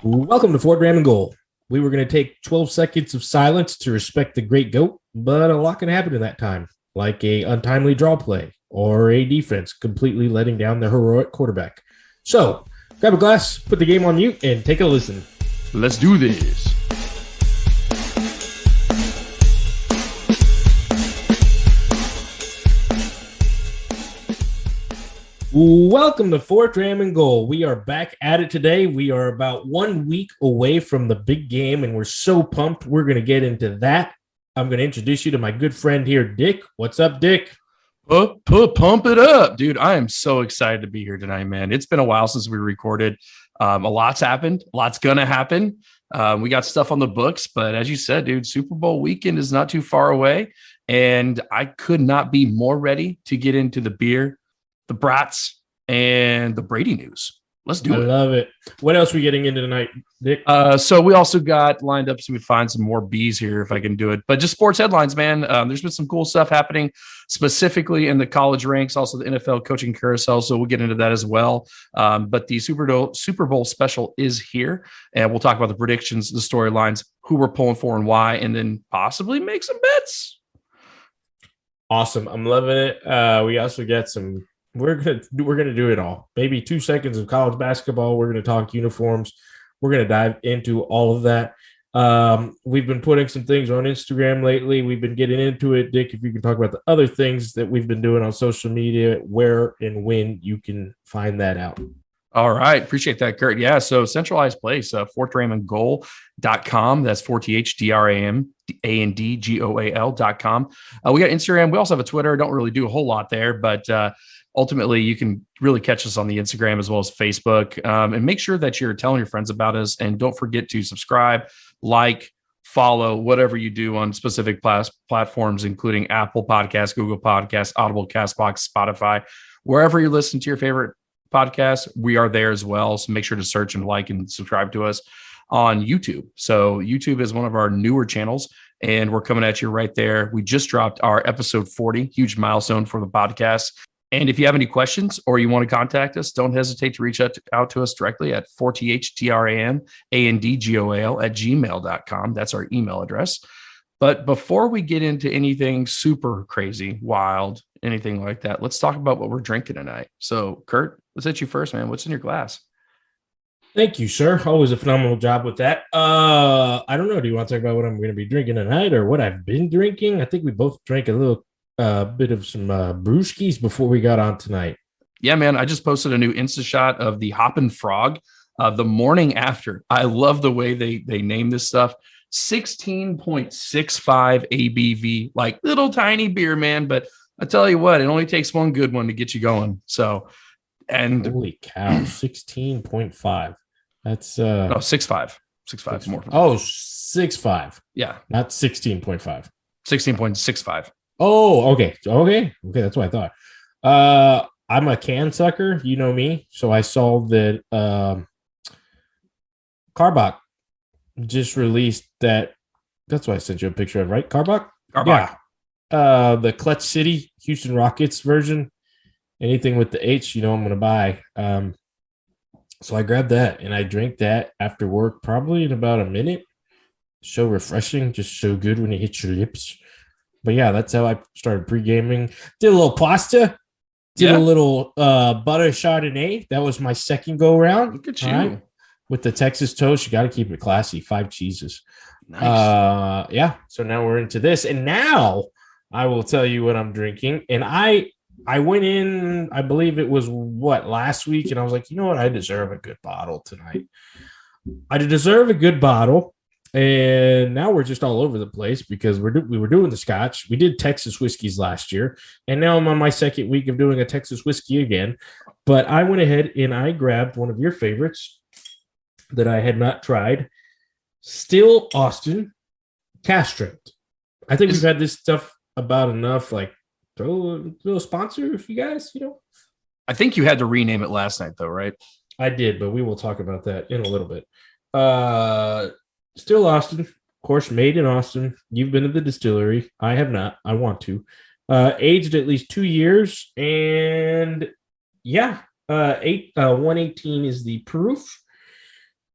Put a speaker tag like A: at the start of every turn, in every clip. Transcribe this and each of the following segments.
A: Welcome to Fort Dram and Goal. We were going to take 12 seconds of silence to respect the great GOAT, but a lot can happen in that time, like a untimely draw play or a defense completely letting down the heroic quarterback. So, grab a glass, put the game on mute, and take a listen.
B: Let's do this.
A: Welcome to Fort Dram and Goal. We are back at it today. We are about 1 week away from the big game, and we're so pumped. We're going to get into that. I'm going to introduce you to my good friend here, Dick. What's up, Dick?
B: Pump it up, dude. I am so excited to be here tonight, man. It's been a while since we recorded. A lot's happened. A lot's going to happen. We got stuff on the books, but as you said, dude, Super Bowl weekend is not too far away, and I could not be more ready to get into the beer, the brats, and the Brady news. Let's do it.
A: I love it. What else are we getting into tonight, Dick?
B: So we also got lined up so we find some more B's here if I can do it. But just sports headlines, man. There's been some cool stuff happening specifically in the college ranks, also the NFL coaching carousel. So we'll get into that as well. But the Super Bowl special is here, and we'll talk about the predictions, the storylines, who we're pulling for and why, and then possibly make some bets.
A: Awesome. I'm loving it. We also got some. We're gonna do it all. Maybe 2 seconds of college basketball. We're gonna talk uniforms. We're gonna dive into all of that. We've been putting some things on Instagram lately. We've been getting into it, Dick. If you can talk about the other things that we've been doing on social media, where and when you can find that out.
B: All right. Appreciate that, Kurt. Yeah. So centralized place, fortdramandgoal.com. That's fortdramandgoal.com. We got Instagram. We also have a Twitter. Don't really do a whole lot there, but ultimately you can really catch us on the Instagram as well as Facebook. And make sure that you're telling your friends about us, and don't forget to subscribe, like, follow, whatever you do on specific platforms, including Apple Podcasts, Google Podcasts, Audible, Castbox, Spotify, wherever you listen to your favorite podcast, we are there as well. So make sure to search and like and subscribe to us on YouTube. So YouTube is one of our newer channels, and we're coming at you right there. We just dropped our episode 40, huge milestone for the podcast. And if you have any questions or you want to contact us, don't hesitate to reach out to us directly at fortdramandgoal@gmail.com. That's our email address. But before we get into anything super crazy, wild, anything like that, let's talk about what we're drinking tonight. So, Kurt, let's hit you first, man. What's in your glass?
A: Thank you, sir. Always a phenomenal job with that. I don't know. Do you want to talk about what I'm going to be drinking tonight or what I've been drinking? I think we both drank a little bit of some brewskis before we got on tonight.
B: Yeah, man. I just posted a new Insta shot of the Hoppin' Frog the morning after. I love the way they name this stuff. 16.65 ABV, like little tiny beer, man. But I tell you what, it only takes one good one to get you going. So, and
A: holy cow, 16.5. That's
B: no, 6.5. 6.5 more.
A: Oh, 6.5.
B: Yeah.
A: Not 16.5.
B: 16.65.
A: Oh, okay. That's what I thought. I'm a can sucker. You know me. So I saw that Carbach just released that. That's why I sent you a picture of, right? Carbach? Yeah. The Clutch City Houston Rockets version. Anything with the H, I'm going to buy. So I grabbed that and I drank that after work, probably in about a minute. So refreshing, just so good when it hits your lips. But yeah, that's how I started pre-gaming. Did a little pasta. Did a little butter Chardonnay. That was my second go-around.
B: Look at you.
A: Right? With the Texas toast, you got to keep it classy. 5 cheeses.
B: Nice.
A: Yeah. So now we're into this. And now I will tell you what I'm drinking. And I went in, I believe it was last week. And I was like, you know what? I deserve a good bottle tonight. I deserve a good bottle. And now we're just all over the place because we were doing the Scotch. We did Texas whiskeys last year. And now I'm on my second week of doing a Texas whiskey again. But I went ahead and I grabbed one of your favorites that I had not tried. Still Austin Cask. I think we've had this stuff about enough. Like, throw a little sponsor if you guys,
B: I think you had to rename it last night, though, right?
A: I did, but we will talk about that in a little bit. Still Austin, of course, made in Austin. You've been to the distillery. I have not. I want to. Aged at least 2 years. And yeah, 118 is the proof.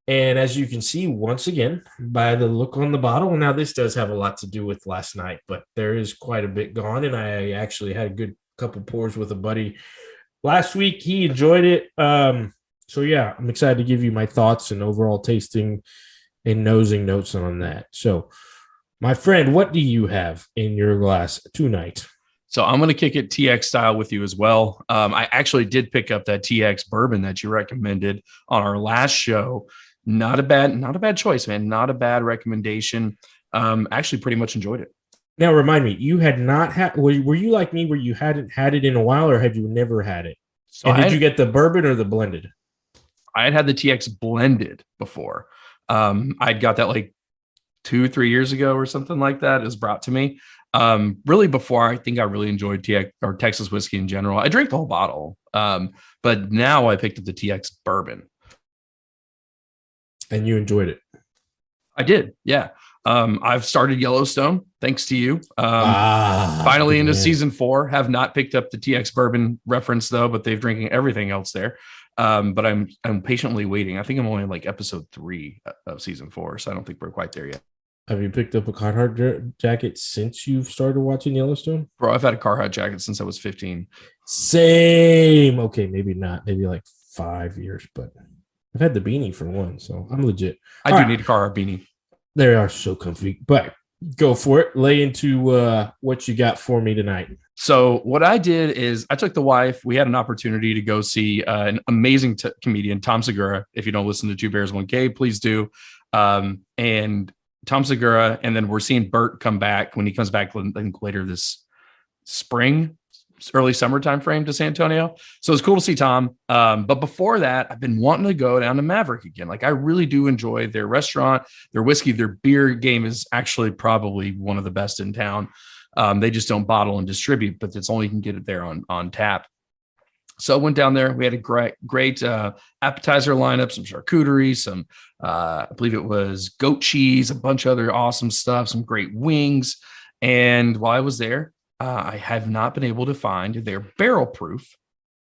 A: And as you can see, once again, by the look on the bottle, now this does have a lot to do with last night, but there is quite a bit gone. And I actually had a good couple pours with a buddy last week. He enjoyed it. So yeah, I'm excited to give you my thoughts and overall tasting and nosing notes on that. So, my friend, what do you have in your glass tonight?
B: So I'm going to kick it TX style with you as well. I actually did pick up that TX bourbon that you recommended on our last show. Not a bad choice, man. Not a bad recommendation. Actually pretty much enjoyed it.
A: Now, remind me, you had not had, were you like me where you hadn't had it in a while, or had you never had it?
B: So
A: and did you get the bourbon or the blended?
B: I had the TX blended before. I'd got that like 2-3 years ago or something like that. It was brought to me. Really before, I think I really enjoyed TX or Texas whiskey in general. I drank the whole bottle. But now I picked up the TX bourbon.
A: And you enjoyed it?
B: I did. Yeah. I've started Yellowstone thanks to you. Finally into season 4. Have not picked up the TX bourbon reference though, but they've drinking everything else there. But I'm patiently waiting. I think I'm only like episode 3 of season 4, so I don't think we're quite there yet.
A: Have you picked up a Carhartt jacket since you've started watching Yellowstone?
B: Bro, I've had a Carhartt jacket since I was 15.
A: Same. Okay, maybe not. Maybe like 5 years, but I've had the beanie for one, so I'm legit.
B: I do need a Carhartt beanie.
A: They are so comfy, but go for it. Lay into what you got for me tonight.
B: So what I did is I took the wife. We had an opportunity to go see an amazing comedian, Tom Segura. If you don't listen to Two Bears 1K, please do. And Tom Segura, and then we're seeing Bert come back when he comes back, I think later this spring, early summer time frame to San Antonio. So it's cool to see Tom. But before that, I've been wanting to go down to Maverick again. Like I really do enjoy their restaurant, their whiskey, their beer game is actually probably one of the best in town. They just don't bottle and distribute, but it's only you can get it there on tap. So I went down there. We had a great appetizer lineup, some charcuterie, some, I believe it was goat cheese, a bunch of other awesome stuff, some great wings. And while I was there, I have not been able to find their barrel proof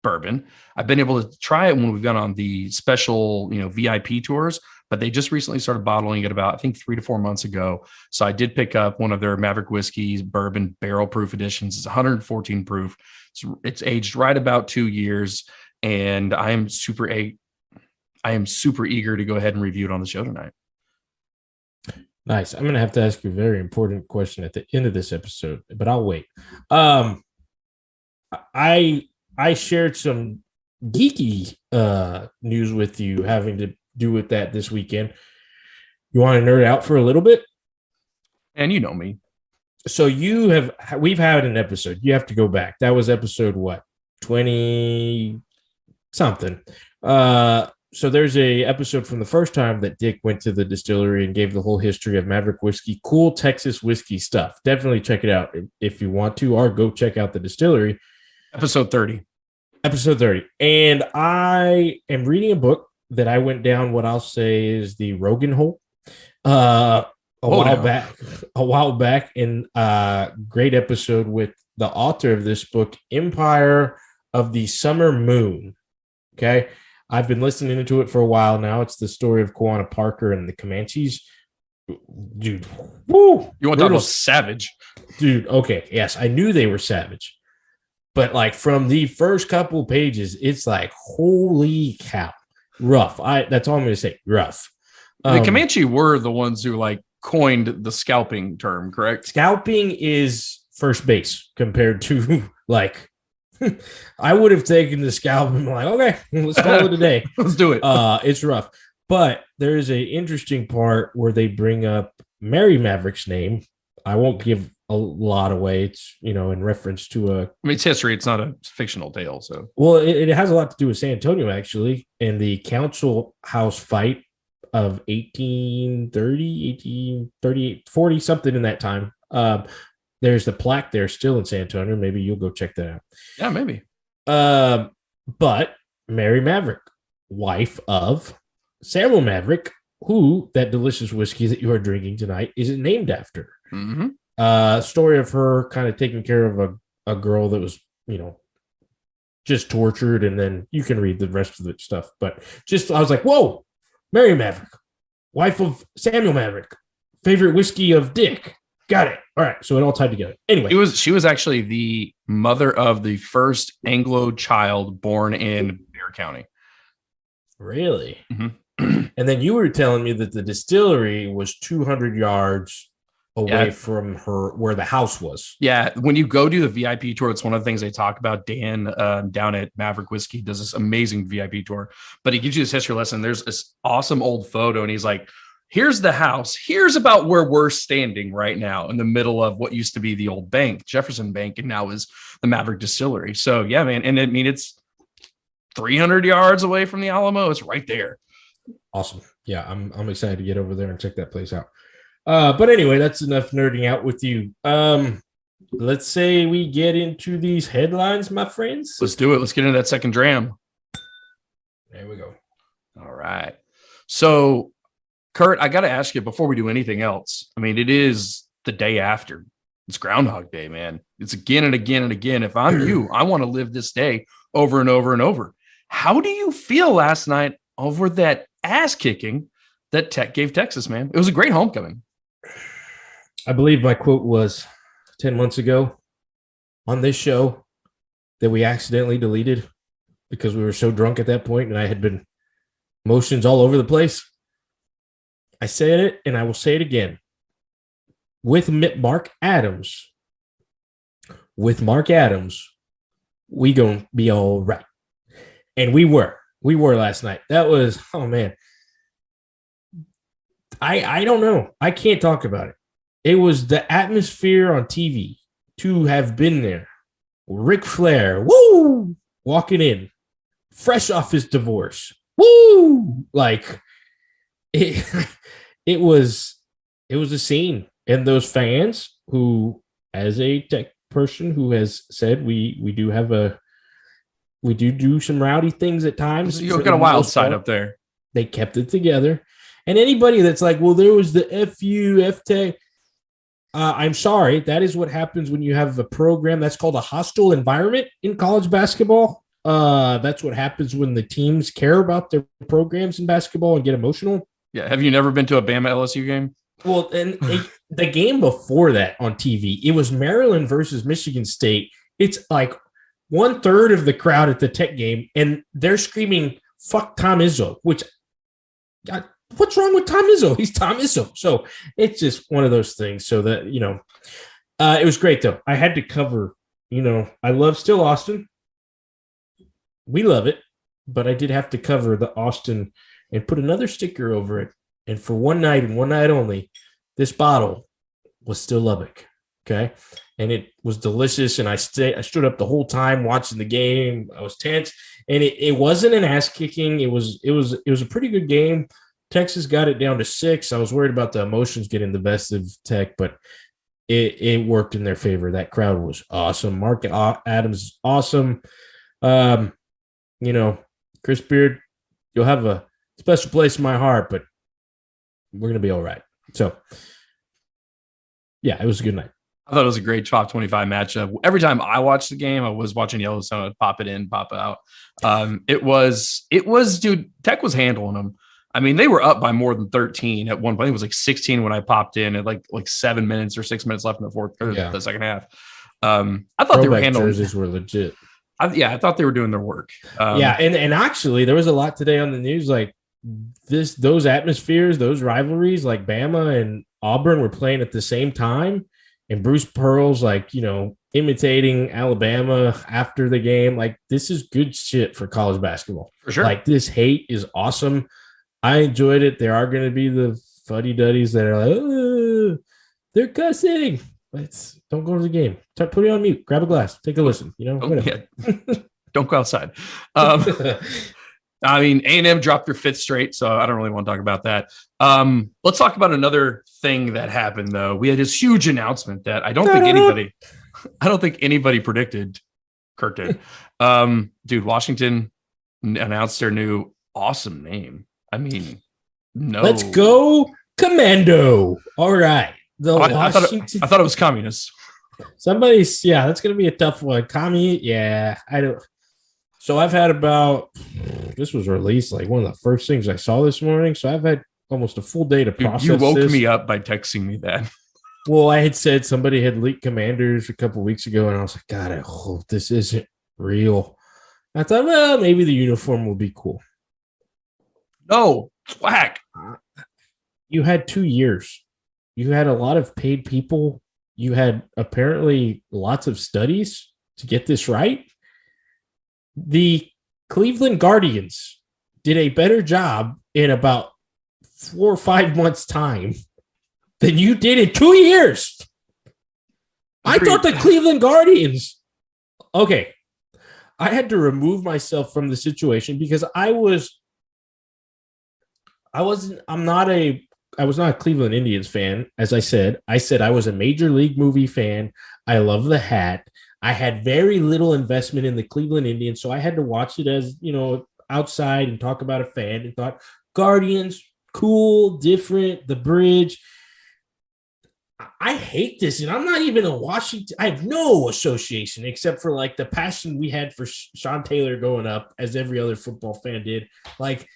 B: bourbon. I've been able to try it when we've gone on the special, VIP tours, but they just recently started bottling it about, I think 3 to 4 months ago. So I did pick up one of their Maverick whiskeys bourbon barrel proof editions. It's 114 proof. It's aged right about 2 years. And I am super eager to go ahead and review it on the show tonight.
A: Nice. I'm going to have to ask you a very important question at the end of this episode, but I'll wait. I shared some geeky news with you having to do with that this weekend. You want to nerd out for a little bit?
B: And you know me.
A: So we've had an episode. You have to go back. That was episode what? 20 something. So there's a episode from the first time that Dick went to the distillery and gave the whole history of Maverick whiskey, cool Texas whiskey stuff. Definitely check it out if you want to, or go check out the distillery.
B: Episode 30.
A: And I am reading a book that I went down what I'll say is the Rogan hole a while back in a great episode with the author of this book, Empire of the Summer Moon. Okay. I've been listening to it for a while now. It's the story of Quanah Parker and the Comanches. Dude, woo!
B: You want to talk about savage?
A: Dude, okay. Yes, I knew they were savage. But like from the first couple pages, it's like, holy cow. Rough. That's all I'm going to say. Rough.
B: The Comanche were the ones who like coined the scalping term, correct?
A: Scalping is first base compared to like, I would have taken the scalp and been like, okay, let's call it a day.
B: Let's do it.
A: It's rough. But there is an interesting part where they bring up Mary Maverick's name. I won't give a lot away. It's, in reference to
B: it's history. It's not a fictional tale. So,
A: well, it has a lot to do with San Antonio, actually, and the council house fight of 1838, 40, something in that time. There's the plaque there still in San Antonio. Maybe you'll go check that out.
B: Yeah, maybe.
A: But Mary Maverick, wife of Samuel Maverick, who that delicious whiskey that you are drinking tonight is named after.
B: Mm-hmm.
A: Story of her kind of taking care of a girl that was, just tortured, and then you can read the rest of the stuff. But I was like, whoa, Mary Maverick, wife of Samuel Maverick, favorite whiskey of Dick. Got it. All right. So it all tied together. Anyway.
B: She was actually the mother of the first Anglo child born in Bear County.
A: Really?
B: Mm-hmm.
A: And then you were telling me that the distillery was 200 yards away from her where the house was.
B: Yeah. When you go do the VIP tour, it's one of the things they talk about. Dan down at Maverick Whiskey does this amazing VIP tour, but he gives you this history lesson. There's this awesome old photo, and he's like, here's the house. Here's about where we're standing right now in the middle of what used to be the old bank, Jefferson Bank, and now is the Maverick Distillery. So, yeah, man. And I mean, it's 300 yards away from the Alamo. It's right there.
A: Awesome. Yeah, I'm excited to get over there and check that place out. But anyway, that's enough nerding out with you. Let's say we get into these headlines, my friends.
B: Let's do it. Let's get into that second dram.
A: There we go.
B: All right. So, Kurt, I got to ask you before we do anything else. I mean, it is the day after. It's Groundhog Day, man. It's again and again and again. If I'm you, I want to live this day over and over and over. How do you feel last night over that ass kicking that Tech gave Texas, man? It was a great homecoming.
A: I believe my quote was 10 months ago on this show that we accidentally deleted because we were so drunk at that point and I had been motions all over the place. I said it and I will say it again. With Mark Adams, we gonna be all right. And we were last night. That was, oh man. I don't know. I can't talk about it. It was the atmosphere on TV to have been there. Ric Flair, woo, walking in, fresh off his divorce, woo, like it was a scene. And those fans who, as a Tech person who has said we do some rowdy things at times.
B: You've got a wild side up there.
A: They kept it together. And anybody that's like, well, there was the FU, F-Tech. I'm sorry. That is what happens when you have a program that's called a hostile environment in college basketball. That's what happens when the teams care about their programs in basketball and get emotional.
B: Yeah. Have you never been to a Bama LSU game?
A: Well, and the game before that on TV, it was Maryland versus Michigan State. It's like 1/3 of the crowd at the Tech game, and they're screaming, fuck Tom Izzo, which, God, what's wrong with Tom Izzo? He's Tom Izzo. So it's just one of those things. So that, it was great, though. I had to cover, I love still Austin. We love it, but I did have to cover the Austin and put another sticker over it. And for one night and one night only, this bottle was still Lubbock. Okay. And it was delicious. And I stood up the whole time watching the game. I was tense. And it wasn't an ass kicking. It was a pretty good game. Texas got it down to 6. I was worried about the emotions getting the best of Tech, but it worked in their favor. That crowd was awesome. Mark Adams is awesome. Chris Beard, you'll have a special place in my heart, but we're going to be all right. So, yeah, it was a good night.
B: I thought it was a great top 25 matchup. Every time I watched the game, I was watching Yellowstone. I'd pop it in, pop it out. It was, dude, Tech was handling them. I mean, they were up by more than 13 at one point. It was like 16 when I popped in at like 7 minutes or 6 minutes left in the second half. I thought they were handling.
A: Jerseys were legit.
B: I thought they were doing their work.
A: And actually, there was a lot today on the news like those atmospheres, those rivalries, like Bama and Auburn were playing at the same time, and Bruce Pearl's imitating Alabama after the game. Like, this is good shit for college basketball.
B: For sure.
A: Like, this hate is awesome. I enjoyed it. There are going to be the fuddy-duddies that are like, oh, they're cussing. Don't go to the game. Put it on mute. Grab a glass. Take a listen. Whatever.
B: Don't go outside. I mean, A&M dropped their 5th straight, so I don't really want to talk about that. Let's talk about another thing that happened, though. We had this huge announcement that I don't think anybody predicted. Kirk did. Dude, Washington announced their new awesome name. I mean, no.
A: Let's go Commando. All right.
B: I thought it was communist.
A: That's going to be a tough one. Commie, yeah. So I've had this was released like one of the first things I saw this morning. So I've had almost a full day to process
B: You woke
A: this.
B: me up by texting me that.
A: Well, I had said somebody had leaked Commanders a couple weeks ago, and I was like, God, I hope this isn't real. I thought, well, maybe the uniform will be cool.
B: No, whack.
A: You had 2 years. You had a lot of paid people. You had apparently lots of studies to get this right. The Cleveland Guardians did a better job in about 4 or 5 months' time than you did in 2 years. I thought the Cleveland Guardians. Okay. I had to remove myself from the situation because I was not a Cleveland Indians fan. As I said I was a Major League movie fan. I love the hat. I had very little investment in the Cleveland Indians, so I had to watch it as, outside and talk about a fan, and thought Guardians, cool, different, the bridge. I hate this, and I'm not even a Washington. I have no association except for like the passion we had for Sean Taylor going up, as every other football fan did. Like,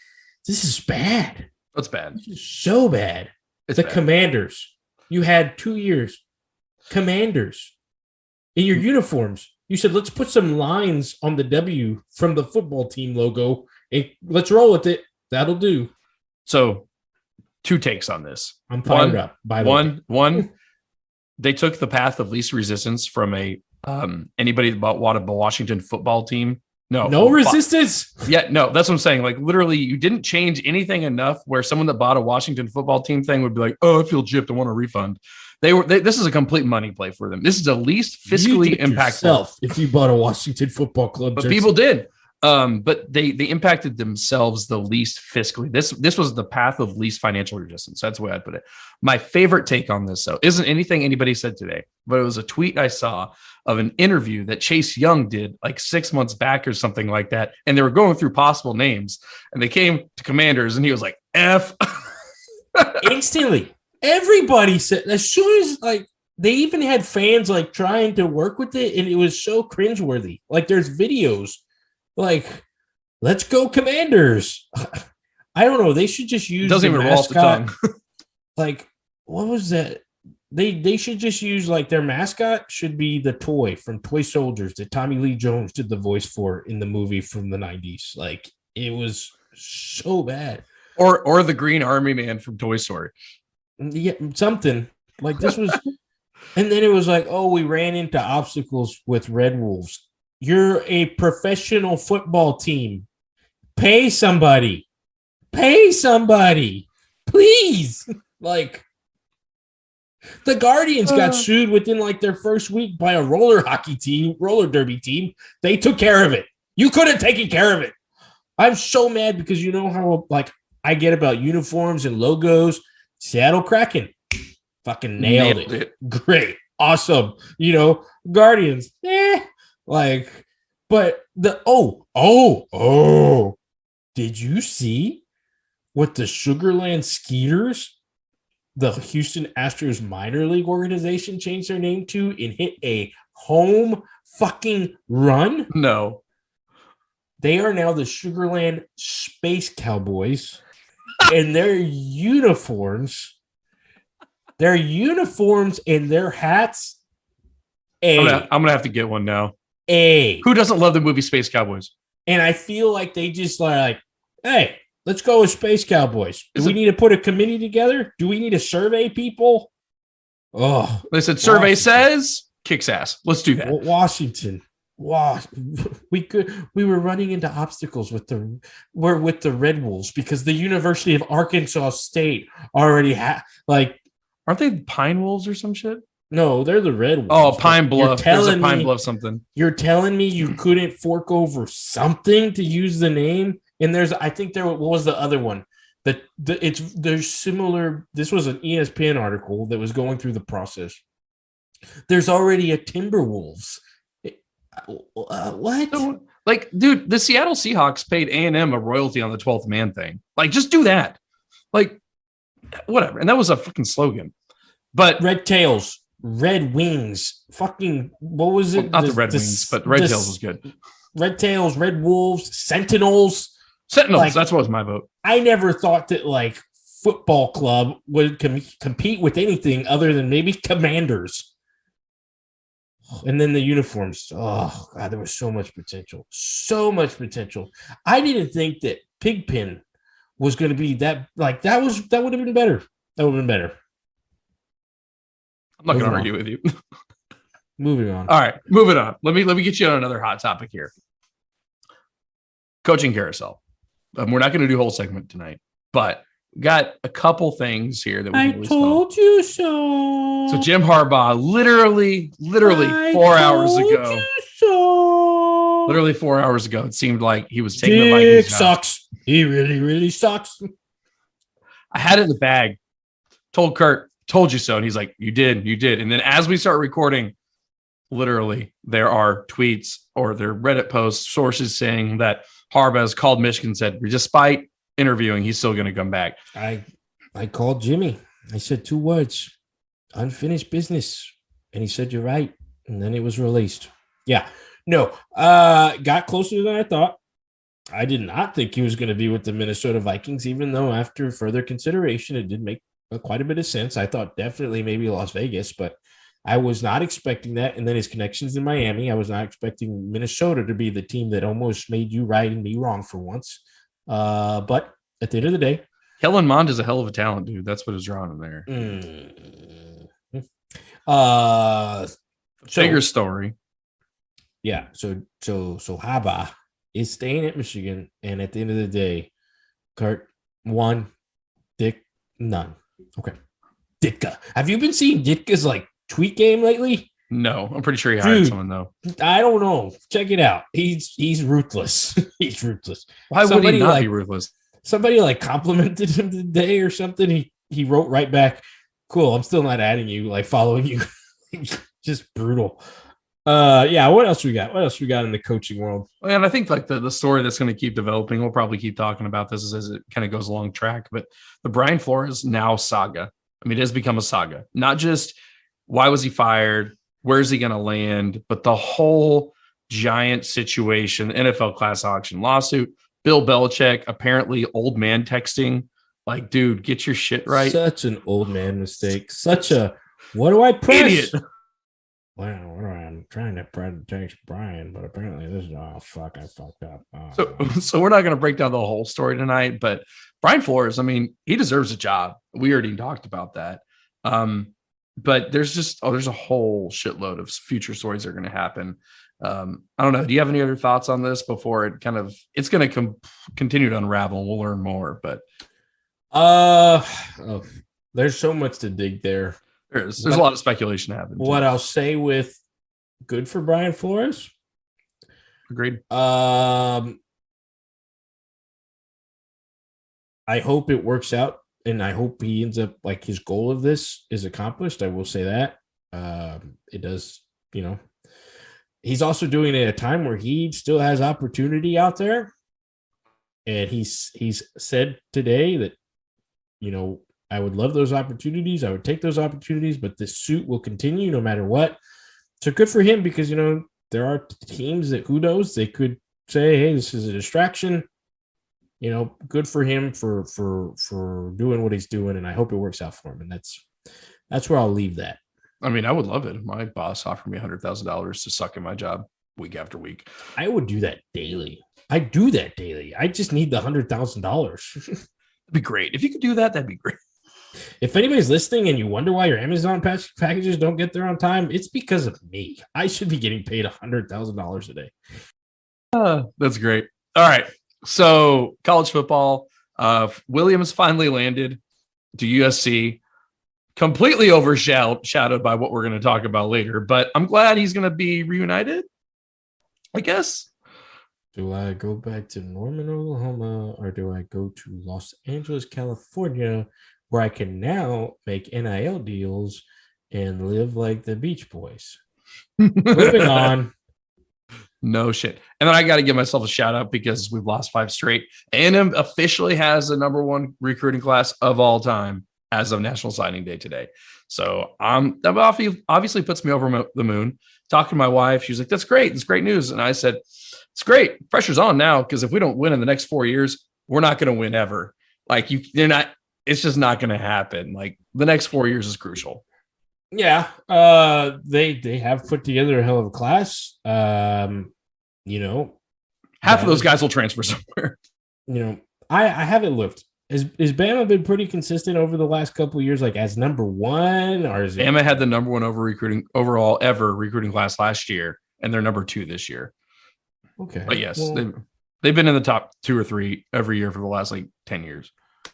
A: this is bad.
B: That's bad.
A: This is so bad.
B: It's
A: the
B: bad.
A: Commanders. You had 2 years. Commanders in your uniforms. You said, let's put some lines on the W from the football team logo and let's roll with it. That'll do.
B: So, 2 takes on this.
A: I'm fired up. By the way,
B: one, they took the path of least resistance from anybody that bought a Washington football team.
A: No resistance.
B: Yeah, no, that's what I'm saying. Like, literally, you didn't change anything enough where someone that bought a Washington football team thing would be like, "Oh, I feel gypped. I want a refund." This is a complete money play for them. This is the least fiscally impactful.
A: If you bought a Washington football club,
B: but people did. But they impacted themselves the least fiscally. This was the path of least financial resistance. That's the way I'd put it. My favorite take on this, though, isn't anything anybody said today, but it was a tweet I saw of an interview that Chase Young did like 6 months back or something like that. And they were going through possible names and they came to Commanders and he was like, F.
A: Instantly. Everybody said, as soon as like they even had fans like trying to work with it, and it was so cringeworthy. Like, there's videos like, let's go Commanders. I don't know. They should just use
B: doesn't even roll off the tongue.
A: Like, what was that? They should just use like their mascot should be the toy from Toy Soldiers that Tommy Lee Jones did the voice for in the movie from the 90s. Like, it was so bad.
B: Or the Green Army Man from Toy Story.
A: Yeah, something like this was. And then it was like, oh, we ran into obstacles with Red Wolves. You're a professional football team. Pay somebody. Please. Like, the Guardians got sued within like their first week by a roller derby team. They took care of it. You could have taken care of it. I'm so mad because you know how like I get about uniforms and logos. Seattle Kraken fucking nailed it. Great. Awesome. Guardians. Like, but did you see what the Sugarland Skeeters, the Houston Astros minor league organization, changed their name to and hit a home fucking run?
B: No.
A: They are now the Sugarland Space Cowboys, and their uniforms and their hats.
B: I'm gonna have to get one now.
A: Who
B: doesn't love the movie Space Cowboys?
A: And I feel like they just like, hey, let's go with Space Cowboys. Do we need to put a committee together? Do we need to survey people? Oh,
B: they said survey says kicks ass. Let's do that.
A: Washington. Wow, we were running into obstacles with the Red Wolves because the University of Arkansas State already had
B: aren't they Pine Wolves or some shit?
A: No, they're the Red Wolves.
B: Oh, Pine Bluff. There's a Pine Bluff something.
A: You're telling me you couldn't fork over something to use the name? And what was the other one? There's similar. This was an ESPN article that was going through the process. There's already a Timberwolves. What?
B: Like, dude, the Seattle Seahawks paid A&M a royalty on the 12th man thing. Like, just do that. Like, whatever. And that was a fucking slogan. But
A: Red Tails, Red Wings, fucking, what was it?
B: Well, not the Red Wings, but Red Tails was good.
A: Red Tails, Red Wolves, Sentinels.
B: Sentinels.
A: Like,
B: that's what was my vote.
A: I never thought that like football club would compete with anything other than maybe Commanders. And then the uniforms. Oh God, there was so much potential. So much potential. I didn't think that Pigpen was going to be that. Like that would have been better. That would have been better.
B: I'm not going to argue with you.
A: Moving on.
B: All right, moving on. Let me get you on another hot topic here. Coaching carousel. We're not going to do a whole segment tonight, but got a couple things here that we
A: I told you so.
B: So Jim Harbaugh, literally 4 hours ago.
A: So.
B: Literally 4 hours ago, it seemed like he was taking the
A: Vikings. Sucks. He really, really sucks.
B: I had it in the bag. Told Kurt, told you so, and he's like, "You did." And then as we start recording, literally there are tweets or there are Reddit posts, sources saying that Harbaugh has called Michigan and said, despite interviewing, he's still going to come back.
A: I called Jimmy. I said 2 words, unfinished business. And he said, you're right. And then it was released. Yeah. No, got closer than I thought. I did not think he was going to be with the Minnesota Vikings, even though after further consideration, it did make quite a bit of sense. I thought definitely maybe Las Vegas, but I was not expecting that. And then his connections in Miami, I was not expecting Minnesota to be the team that almost made you right and me wrong for once. But at the end of the day,
B: Kellen Mond is a hell of a talent, dude. That's what is drawing him there. Bigger story.
A: Yeah. So Harbaugh is staying at Michigan, and at the end of the day, Kurt, 1, Dick, none. Okay. Ditka. Have you been seeing Ditka's like tweet game lately?
B: No, I'm pretty sure he hired someone though.
A: I don't know. Check it out. He's ruthless. He's ruthless.
B: Why would he not be ruthless?
A: Somebody like complimented him today or something. He wrote right back, "Cool. I'm still not adding you, like following you." Just brutal. Yeah. What else we got? What else we got in the coaching world?
B: And I think like the story that's going to keep developing, we'll probably keep talking about this as it kind of goes along track. But the Brian Flores now saga. I mean, it has become a saga. Not just why was he fired? Where's he going to land? But the whole giant situation, NFL class action lawsuit, Bill Belichick, apparently old man texting. Like, dude, get your shit right.
A: Such an old man mistake. Such a, what do I press?
B: Idiot.
A: Well, I'm trying to text Brian, but apparently this is, I fucked up.
B: So we're not going to break down the whole story tonight, but Brian Flores, I mean, he deserves a job. We already talked about that. But there's a whole shitload of future stories that are going to happen. I don't know. Do you have any other thoughts on this before it's going to continue to unravel? We'll learn more, but
A: there's so much to dig there.
B: There's a lot of speculation happening.
A: What I'll say with good for Brian Flores.
B: Agreed.
A: I hope it works out, and I hope he ends up like his goal of this is accomplished. I will say that it does. He's also doing it at a time where he still has opportunity out there, and he's said today that I would love those opportunities. I would take those opportunities, but this suit will continue no matter what. So good for him because, there are teams that who knows, they could say, hey, this is a distraction. Good for him for doing what he's doing. And I hope it works out for him. And that's where I'll leave that.
B: I mean, I would love it if my boss offered me $100,000 to suck in my job week after week.
A: I would do that daily. I do that daily. I just need the $100,000.
B: That'd be great. If you could do that, that'd be great.
A: If anybody's listening and you wonder why your Amazon packages don't get there on time, it's because of me. I should be getting paid $100,000 a day.
B: That's great. All right. So college football, Williams finally landed to USC, completely overshadowed by what we're going to talk about later, but I'm glad he's going to be reunited, I guess.
A: Do I go back to Norman, Oklahoma, or do I go to Los Angeles, California, where I can now make NIL deals and live like the Beach Boys? Moving on.
B: No shit. And then I got to give myself a shout out because we've lost 5 straight. A&M officially has the #1 recruiting class of all time. as of National Signing Day today. So that obviously puts me over the moon. Talking to my wife, she's like, "That's great. That's great news." And I said, "It's great. Pressure's on now because if we don't win in the next 4 years, we're not going to win ever. Like they're not. It's just not going to happen. Like the next 4 years is crucial."
A: Yeah, they have put together a hell of a class.
B: Half of those guys will transfer somewhere.
A: I haven't looked. Is Bama been pretty consistent over the last couple of years, like as number one, or is it?
B: Bama had the number one overall ever recruiting class last year, and they're number 2 this year.
A: Okay,
B: but yes, they've been in the top 2 or 3 every year for the last 10 years.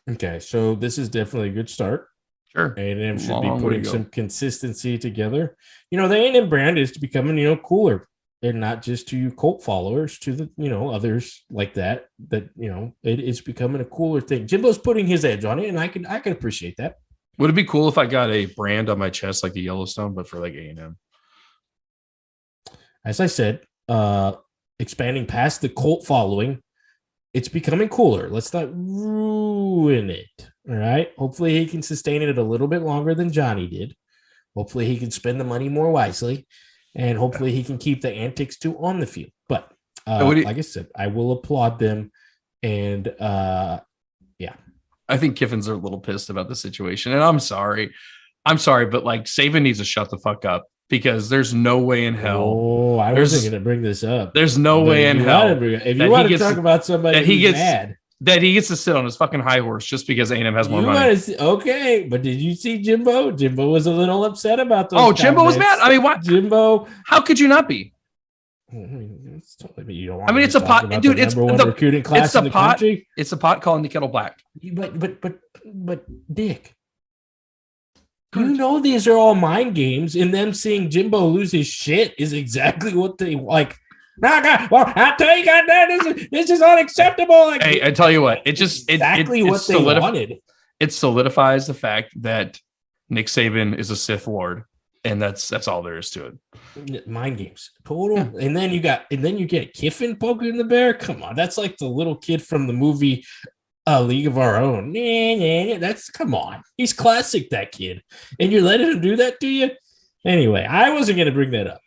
A: Okay, so this is definitely a good start.
B: Sure,
A: A&M should be putting some consistency together. The A&M brand is becoming cooler. And not just to you Colt followers, to the others like that. It's becoming a cooler thing. Jimbo's putting his edge on it, and I can appreciate that.
B: Would it be cool if I got a brand on my chest like the Yellowstone, but for A&M?
A: As I said, expanding past the Colt following, it's becoming cooler. Let's not ruin it. All right. Hopefully he can sustain it a little bit longer than Johnny did. Hopefully he can spend the money more wisely. And hopefully he can keep the antics too on the field. But like I said, I will applaud them. And yeah.
B: I think Kiffin's are a little pissed about the situation. And I'm sorry, but Saban needs to shut the fuck up because there's no way in hell.
A: Oh, I wasn't going to bring this up.
B: There's no way in hell.
A: If you want to talk about somebody who's mad.
B: That he gets to sit on his fucking high horse just because A&M has more money.
A: Okay, but did you see Jimbo? Jimbo was a little upset about those.
B: Oh, Jimbo was mad. I mean, what?
A: Jimbo?
B: How could you not be?
A: It's
B: a pot, dude. It's the
A: recruiting class in the country.
B: It's a pot calling the kettle black.
A: But Dick, these are all mind games, and them seeing Jimbo lose his shit is exactly what they like. Well, I tell you, goddamn, this is unacceptable.
B: Hey, I tell you what, what
A: they wanted.
B: It solidifies the fact that Nick Saban is a Sith Lord, and that's all there is to
A: it. Mind games, total. Yeah. And then you get Kiffin poking the bear. Come on, that's like the little kid from the movie League of Our Own. Come on, he's classic, that kid, and you're letting him do that to you. Anyway, I wasn't going to bring that up.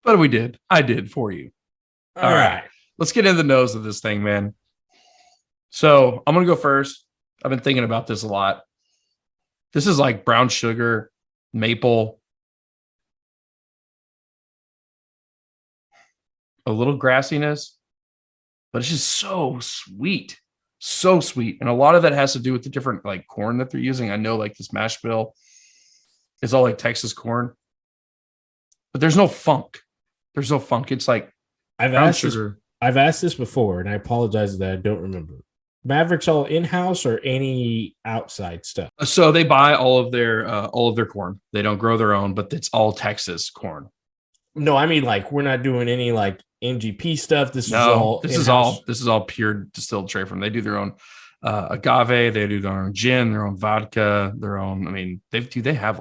B: But we did. I did for you. All right. Let's get into the nose of this thing, man. So I'm going to go first. I've been thinking about this a lot. This is like brown sugar, maple, a little grassiness, but it's just so sweet. So sweet. And a lot of that has to do with the different corn that they're using. I know this mash bill is all Texas corn, but there's no funk. There's no funk. It's like
A: I've asked this before, and I apologize that I don't remember. Maverick's all in-house or any outside stuff?
B: So they buy all of their corn. They don't grow their own, but it's all Texas corn.
A: No, I mean we're not doing any MGP stuff. This is
B: all pure distilled straight from. They do their own agave. They do their own gin, their own vodka, their own. I mean, they have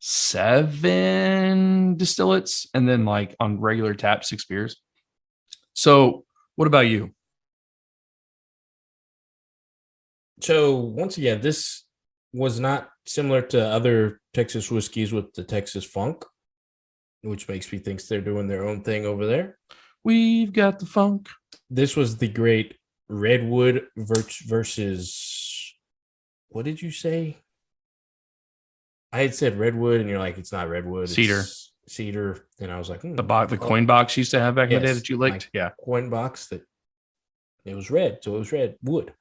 B: 7 distillates, and then on regular tap 6 beers. So what about you?
A: So once again, this was not similar to other Texas whiskeys with the Texas funk, which makes me think they're doing their own thing over there.
B: We've got the funk.
A: This was the great Redwood versus, what did you say? I had said Redwood, and you're like, it's not Redwood.
B: Cedar.
A: It's Cedar. And I was like,
B: the coin box you used to have back in the day that you licked. Yeah.
A: Coin box that it was red. So it was red wood.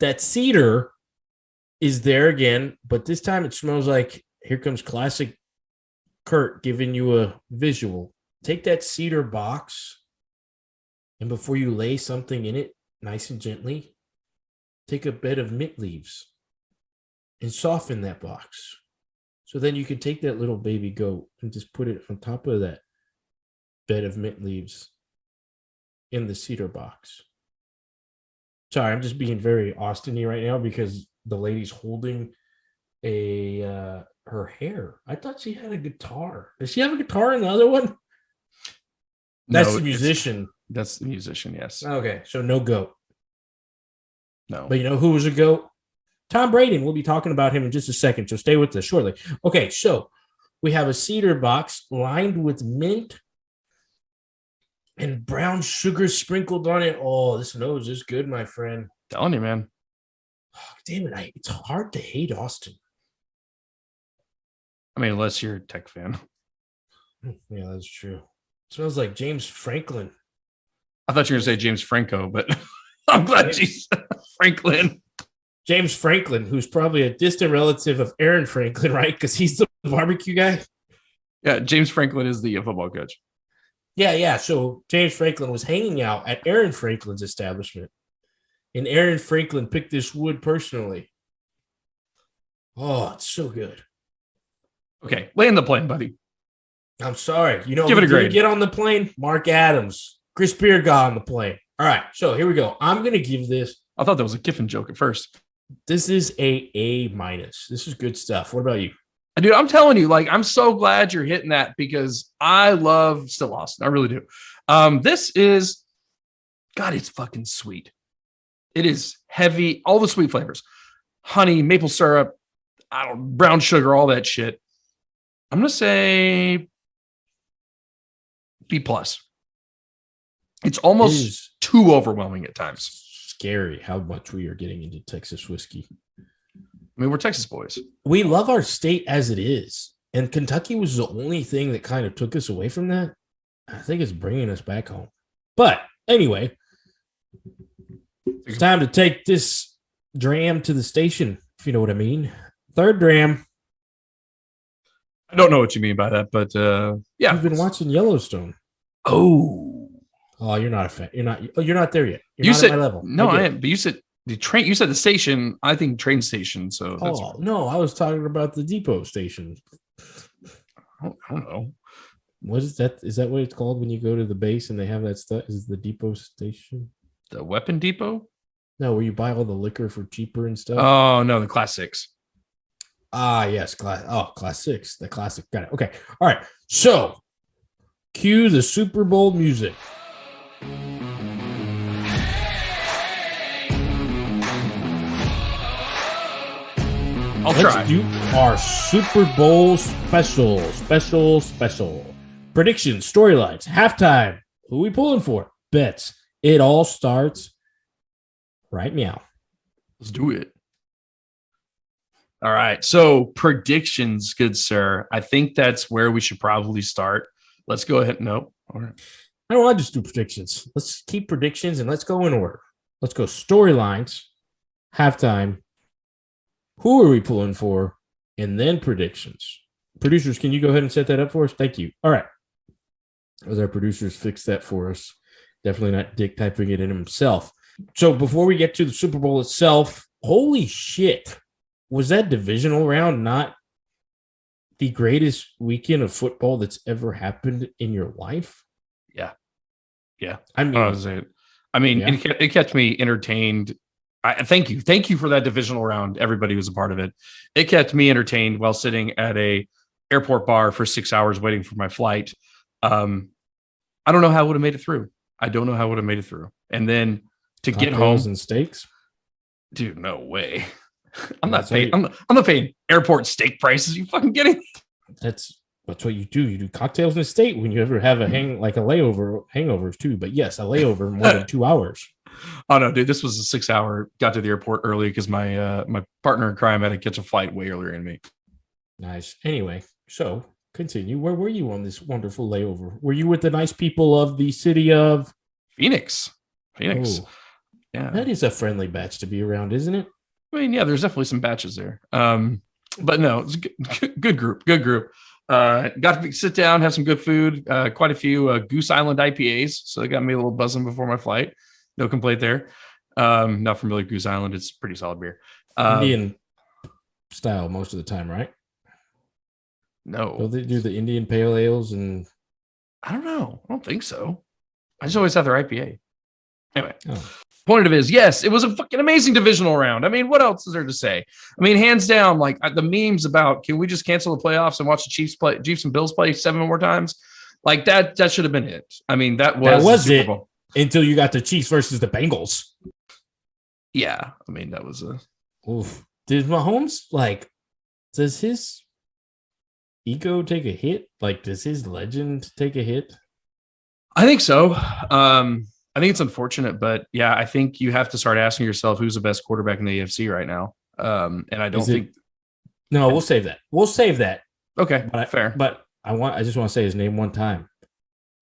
A: That cedar is there again, but this time it smells like, here comes classic Kurt giving you a visual. Take that cedar box, and before you lay something in it, nice and gently, take a bed of mint leaves and soften that box. So then you can take that little baby goat and just put it on top of that bed of mint leaves in the cedar box. Sorry, I'm just being very Austin-y right now because the lady's holding her hair. I thought she had a guitar. Does she have a guitar in the other one? That's the musician.
B: That's the musician, yes.
A: Okay, so no goat.
B: No.
A: But you know who was a GOAT? Tom Brady. And we'll be talking about him in just a second. So stay with us shortly. Okay, so we have a cedar box lined with mint and brown sugar sprinkled on it. Oh, this nose is good, my friend.
B: Telling you, man.
A: Oh, damn it. It's hard to hate Austin.
B: I mean, unless you're a tech fan.
A: Yeah, that's true. It smells like James Franklin.
B: I thought you were going to say James Franco, but I'm glad you said Franklin.
A: James Franklin, who's probably a distant relative of Aaron Franklin, right? Because he's the barbecue guy.
B: Yeah, James Franklin is the football coach.
A: Yeah. So James Franklin was hanging out at Aaron Franklin's establishment. And Aaron Franklin picked this wood personally. Oh, it's so good.
B: Okay, land the plane, buddy.
A: I'm sorry. You know,
B: give it a grade.
A: Get on the plane. Mark Adams, Chris Beard got on the plane. All right, so here we go. I'm going to give this.
B: I thought that was a Kiffin joke at first.
A: This is A minus. This is good stuff. What about you?
B: Dude, I'm telling you, like, I'm so glad you're hitting that because I love still Austin. I really do. This is, God, it's fucking sweet. It is heavy, all the sweet flavors, honey, maple syrup, brown sugar, all that shit. I'm going to say B plus. It's almost too overwhelming at times.
A: Scary how much we are getting into Texas whiskey.
B: I mean, we're Texas boys.
A: We love our state as it is. And Kentucky was the only thing that kind of took us away from that. I think it's bringing us back home. But anyway, it's time to take this dram to the station, if you know what I mean. Third dram.
B: I don't know what you mean by that, but yeah.
A: You've been watching Yellowstone.
B: Oh,
A: you're not a fan. You're not there yet.
B: You said
A: at my level.
B: No, I am. But you said the train. You said the station. I think train station. So that's
A: no, I was talking about the depot station.
B: I don't know.
A: What is that? Is that what it's called when you go to the base and they have that stuff? Is the depot station?
B: The weapon depot?
A: No, where you buy all the liquor for cheaper and stuff.
B: Oh no, the Class 6.
A: Yes, Class 6. The classic. Got it. Okay. All right. So, cue the Super Bowl music. Let's do our Super Bowl special. Predictions, storylines, halftime. Who are we pulling for? Bets. It all starts right now.
B: Let's do it. All right. So predictions, good sir. I think that's where we should probably start. Let's go ahead. No. All right.
A: I don't want to just do predictions. Let's keep predictions and let's go in order. Let's go storylines, halftime. Who are we pulling for? And then predictions. Producers, can you go ahead and set that up for us? Thank you. All right. As our producers fix that for us. Definitely not Dick typing it in himself. So before we get to the Super Bowl itself, holy shit. Was that divisional round not the greatest weekend of football that's ever happened in your life?
B: Yeah.
A: I mean, yeah.
B: It kept me entertained. Thank you for that divisional round. Everybody was a part of it. It kept me entertained while sitting at a airport bar for 6 hours waiting for my flight. I don't know how I would have made it through. And then to get home
A: and steaks,
B: dude, no way. I'm not paying airport steak prices. You fucking kidding?
A: That's what you do. You do cocktails in a steak when you ever have a hangovers too. But yes, a layover more than 2 hours.
B: Oh no, dude! This was a 6 hour. Got to the airport early because my partner in crime had to catch a flight way earlier than me.
A: Nice. Anyway, so continue. Where were you on this wonderful layover? Were you with the nice people of the city of
B: Phoenix?
A: Oh, yeah, that is a friendly batch to be around, isn't it?
B: I mean, yeah, there's definitely some batches there. But no, it's a good group. Got to sit down, have some good food. Quite a few Goose Island IPAs, so they got me a little buzzing before my flight. No complaint there. Not familiar with Goose Island. It's pretty solid beer.
A: Indian style most of the time, right?
B: No.
A: Don't they do the Indian pale ales? And
B: I don't know. I don't think so. I just always have their IPA. Anyway, point of it is, yes, it was a fucking amazing divisional round. I mean, what else is there to say? I mean, hands down, like the memes about, can we just cancel the playoffs and watch the Chiefs and Bills play 7 more times? Like that should have been it. I mean, that was
A: it until you got the Chiefs versus the Bengals.
B: Yeah, I mean that was a.
A: Oof. Did Mahomes does his ego take a hit? Like, does his legend take a hit?
B: I think so. I think it's unfortunate, but yeah, I think you have to start asking yourself who's the best quarterback in the AFC right now. And I don't
A: Is it?
B: think.
A: No, we'll save that. We'll save that.
B: Okay,
A: But
B: fair.
A: I just want to say his name one time.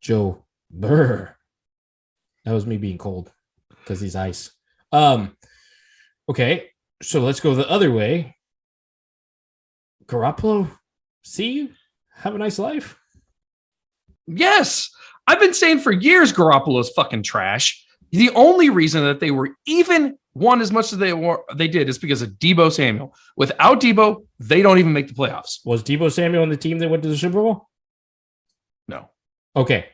A: Joe Burr. That was me being cold because he's ice. Okay, so let's go the other way. Garoppolo, see you. Have a nice life.
B: Yes, I've been saying for years Garoppolo's fucking trash. The only reason that they were even won as much as they did is because of Deebo Samuel. Without Deebo, they don't even make the playoffs.
A: Was Deebo Samuel on the team that went to the Super Bowl?
B: No.
A: Okay.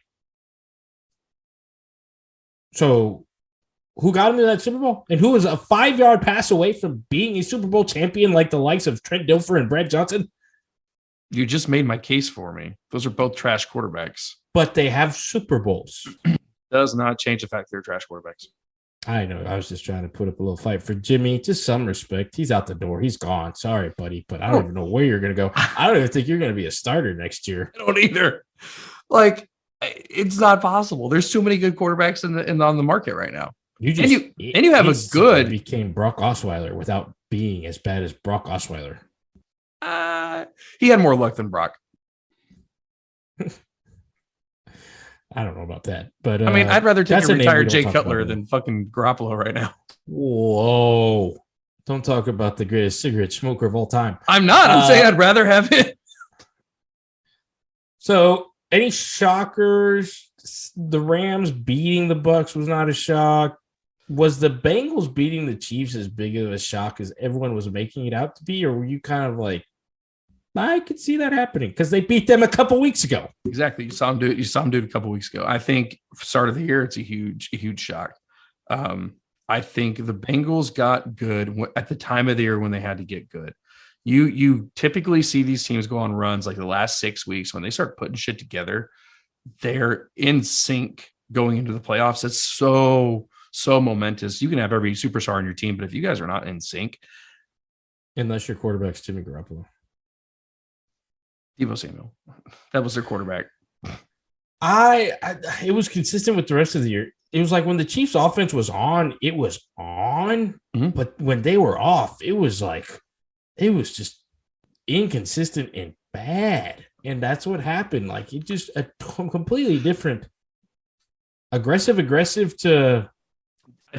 A: So who got him to that Super Bowl? And who was a 5-yard pass away from being a Super Bowl champion like the likes of Trent Dilfer and Brad Johnson?
B: You just made my case for me. Those are both trash quarterbacks.
A: But they have Super Bowls.
B: Does not change the fact they're trash quarterbacks.
A: I know. I was just trying to put up a little fight for Jimmy. Just some respect. He's out the door. He's gone. Sorry, buddy. But I don't even know where you're going to go. I don't even think you're going to be a starter next year.
B: I don't either. Like, it's not possible. There's too many good quarterbacks on the market right now. You have a good
A: became Brock Osweiler without being as bad as Brock Osweiler.
B: He had more luck than Brock.
A: I don't know about that, but
B: I mean, I'd rather take a retired Jay Cutler than fucking Garoppolo right now.
A: Whoa! Don't talk about the greatest cigarette smoker of all time.
B: I'm not. I'm saying I'd rather have it.
A: So, any shockers? The Rams beating the Bucs was not a shock. Was the Bengals beating the Chiefs as big of a shock as everyone was making it out to be, or were you kind of like, I could see that happening because they beat them a couple weeks ago?
B: Exactly. You saw him do it a couple weeks ago. I think start of the year, it's a huge shock. I think the Bengals got good at the time of the year when they had to get good. You typically see these teams go on runs like the last 6 weeks when they start putting shit together. They're in sync going into the playoffs. It's so momentous. You can have every superstar on your team, but if you guys are not in sync,
A: unless your quarterback's Jimmy Garoppolo,
B: Deebo Samuel, that was their quarterback.
A: It was consistent with the rest of the year. It was like when the Chiefs offense was on, it was on, but when they were off, it was just inconsistent and bad. And that's what happened. Like, it just a completely different aggressive to.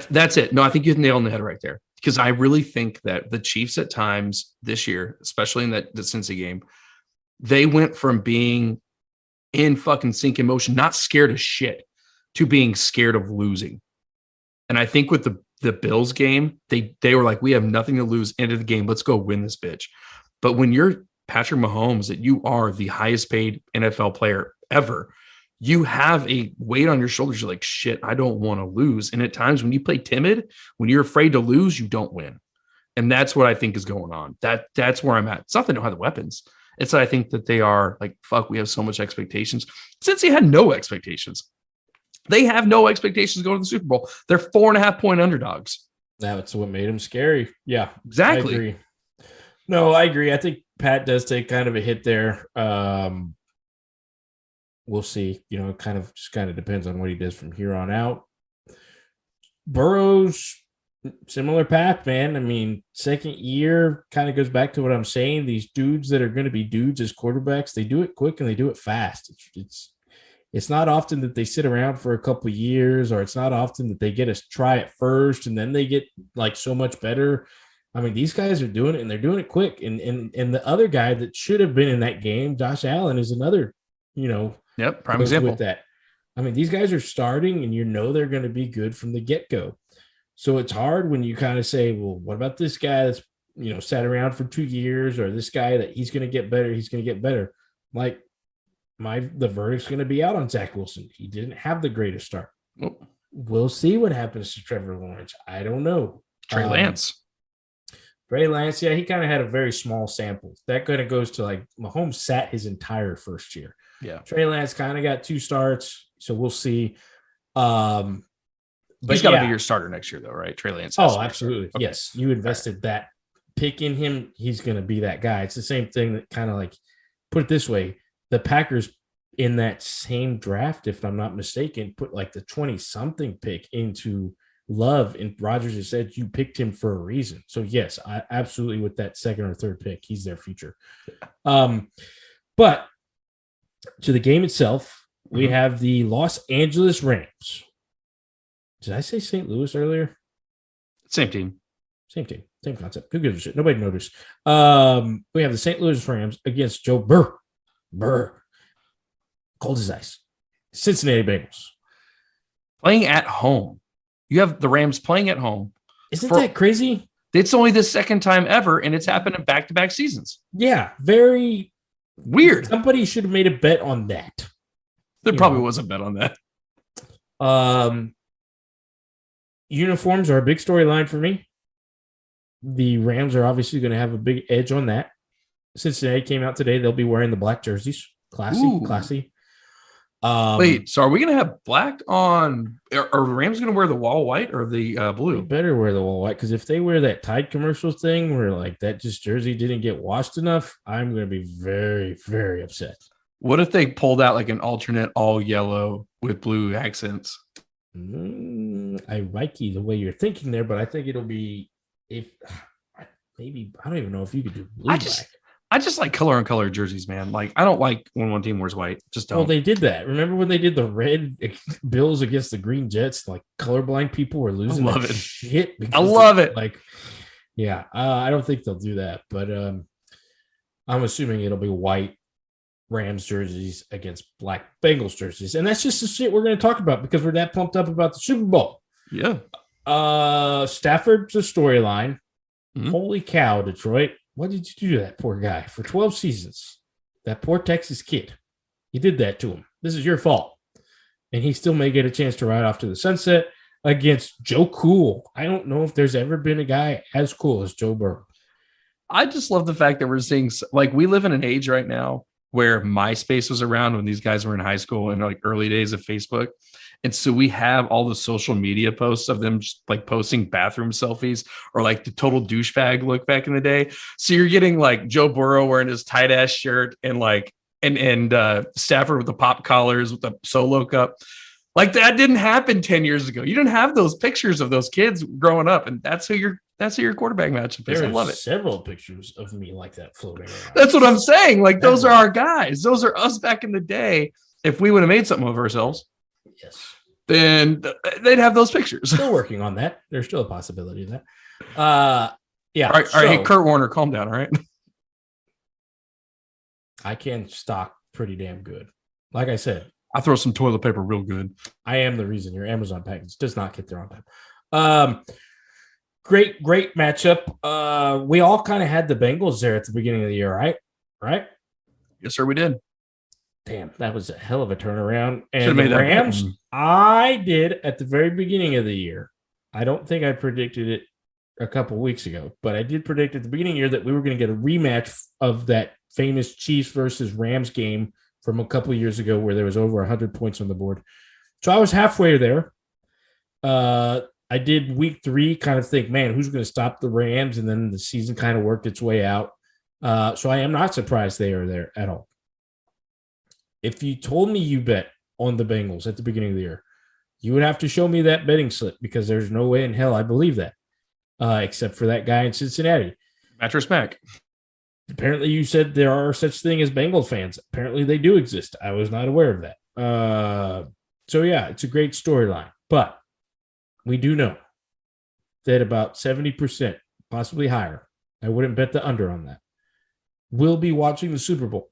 B: That's it. No, I think you nailed on the head right there, because I really think that the Chiefs at times this year, especially in the Cincy game, they went from being in fucking sync in motion, not scared of shit, to being scared of losing. And I think with the Bills game, they were like, we have nothing to lose, end of the game. Let's go win this bitch. But when you're Patrick Mahomes, that you are the highest paid NFL player ever, you have a weight on your shoulders. You're like, shit, I don't want to lose. And at times when you play timid, when you're afraid to lose, you don't win. And that's what I think is going on. That's where I'm at. It's not that they don't have the weapons. It's that I think that they are like, fuck, we have so much expectations. Since they had no expectations. They have no expectations going to the Super Bowl. They're 4.5-point underdogs.
A: That's what made them scary. Yeah,
B: exactly.
A: I agree. No, I agree. I think Pat does take kind of a hit there. We'll see. You know, it kind of depends on what he does from here on out. Burrow's similar path, man. I mean, second year kind of goes back to what I'm saying. These dudes that are going to be dudes as quarterbacks, they do it quick and they do it fast. It's not often that they sit around for a couple of years, or it's not often that they get a try at first and then they get like so much better. I mean, these guys are doing it and they're doing it quick. And the other guy that should have been in that game, Josh Allen, is another,
B: prime example
A: with that. I mean, these guys are starting and they're going to be good from the get-go. So it's hard when you kind of say, well, what about this guy that's, sat around for 2 years, or this guy that he's going to get better. He's going to get better. Like, the verdict's going to be out on Zach Wilson. He didn't have the greatest start.
B: Nope.
A: We'll see what happens to Trevor Lawrence. I don't know.
B: Trey Lance,
A: yeah, he kind of had a very small sample. That kind of goes to like Mahomes sat his entire first year.
B: Yeah.
A: Trey Lance kind of got 2 starts, so we'll see.
B: He's got to be your starter next year, though, right? Trey Lance.
A: Oh, absolutely. Okay. Yes. You invested that pick in him. He's going to be that guy. It's the same thing that kind of like, put it this way, the Packers in that same draft, if I'm not mistaken, put like the 20-something pick into Love, and Rodgers has said you picked him for a reason. So yes, I absolutely, with that second or third pick, he's their future. But to the game itself, we have the Los Angeles Rams. Did I say St. Louis earlier?
B: Same team,
A: same concept. Who gives a shit? Nobody noticed. We have the St. Louis Rams against Joe Burr, cold as ice, Cincinnati Bengals
B: playing at home. You have the Rams playing at home.
A: Isn't that crazy?
B: It's only the second time ever, and it's happened in back-to-back seasons.
A: Yeah, very
B: weird.
A: Somebody should have made a bet on that.
B: There probably was a bet on that.
A: Uniforms are a big storyline for me. The Rams are obviously going to have a big edge on that. Cincinnati came out today. They'll be wearing the black jerseys. Classy.
B: Wait, so are we going to have black on? Are the Rams going to wear the wall white or the blue?
A: They better wear the wall white, because if they wear that Tide commercial thing where like that just jersey didn't get washed enough, I'm going to be very, very upset.
B: What if they pulled out like an alternate all yellow with blue accents?
A: I like you the way you're thinking there, but I think it'll be maybe I don't even know if you could do blue black.
B: I just like color on color jerseys, man. Like, I don't like when one team wears white. Just don't.
A: Well, they did that. Remember when they did the red Bills against the green Jets? Like, colorblind people were losing their shit.
B: I love it.
A: Like, yeah, I don't think they'll do that, but I'm assuming it'll be white Rams jerseys against black Bengals jerseys, and that's just the shit we're going to talk about because we're that pumped up about the Super Bowl.
B: Yeah.
A: Stafford's a storyline. Holy cow, Detroit. What did you do to that poor guy for 12 seasons? That poor Texas kid. You did that to him. This is your fault. And he still may get a chance to ride off to the sunset against Joe Cool. I don't know if there's ever been a guy as cool as Joe Burrow.
B: I just love the fact that we're seeing, like, we live in an age right now where MySpace was around when these guys were in high school and like early days of Facebook. And so we have all the social media posts of them just like posting bathroom selfies or like the total douchebag look back in the day. So you're getting like Joe Burrow wearing his tight ass shirt and like, and Stafford with the pop collars with the solo cup. Like that didn't happen 10 years ago. You didn't have those pictures of those kids growing up. And that's who your quarterback matchup is. I love it.
A: Several pictures of me like that floating around.
B: That's what I'm saying. Like those are our guys. Those are us back in the day. If we would have made something of ourselves.
A: Yes.
B: Then they'd have those pictures.
A: Still working on that. There's still a possibility of that. Yeah.
B: All right. Hey, Kurt Warner, calm down. All right. I
A: can stock pretty damn good. Like I said,
B: I throw some toilet paper real good.
A: I am the reason your Amazon package does not get there on time. Great matchup. We all kind of had the Bengals there at the beginning of the year, right? Right?
B: Yes, sir, we did.
A: Damn, that was a hell of a turnaround. And the Rams, I did at the very beginning of the year. I don't think I predicted it a couple weeks ago, but I did predict at the beginning of the year that we were going to get a rematch of that famous Chiefs versus Rams game from a couple of years ago where there was over 100 points on the board. So I was halfway there. I did week 3 kind of think, man, who's going to stop the Rams? And then the season kind of worked its way out. So I am not surprised they are there at all. If you told me you bet on the Bengals at the beginning of the year, you would have to show me that betting slip because there's no way in hell I believe that, except for that guy in Cincinnati.
B: Mattress Mac.
A: Apparently you said there are such thing as Bengals fans. Apparently they do exist. I was not aware of that. So, yeah, it's a great storyline. But we do know that about 70%, possibly higher, I wouldn't bet the under on that, will be watching the Super Bowl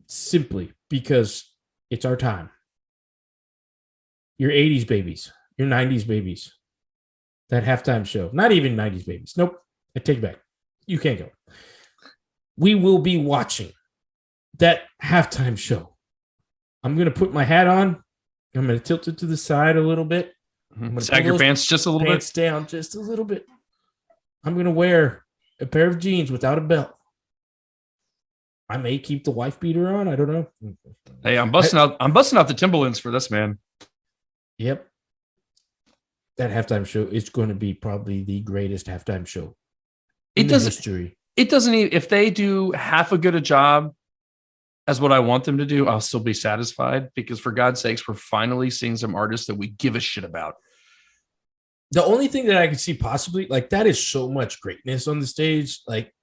A: simply because it's our time. Your 80s babies, your 90s babies, that halftime show, not even 90s babies. Nope, I take it back. You can't go. We will be watching that halftime show. I'm going to put my hat on. I'm going to tilt it to the side a little bit.
B: Sag your pants just a little
A: bit. Down just a little bit. I'm going to wear a pair of jeans without a belt. I may keep the wife beater on. I don't know.
B: Hey, I'm busting out the Timberlands for this, man.
A: Yep. that halftime show is going to be probably the greatest halftime show
B: It
A: in the
B: doesn't.
A: history.
B: It doesn't even. If they do half a good a job as what I want them to do, I'll still be satisfied because for God's sakes, we're finally seeing some artists that we give a shit about.
A: The only thing that I could see possibly, like, that is so much greatness on the stage. Like,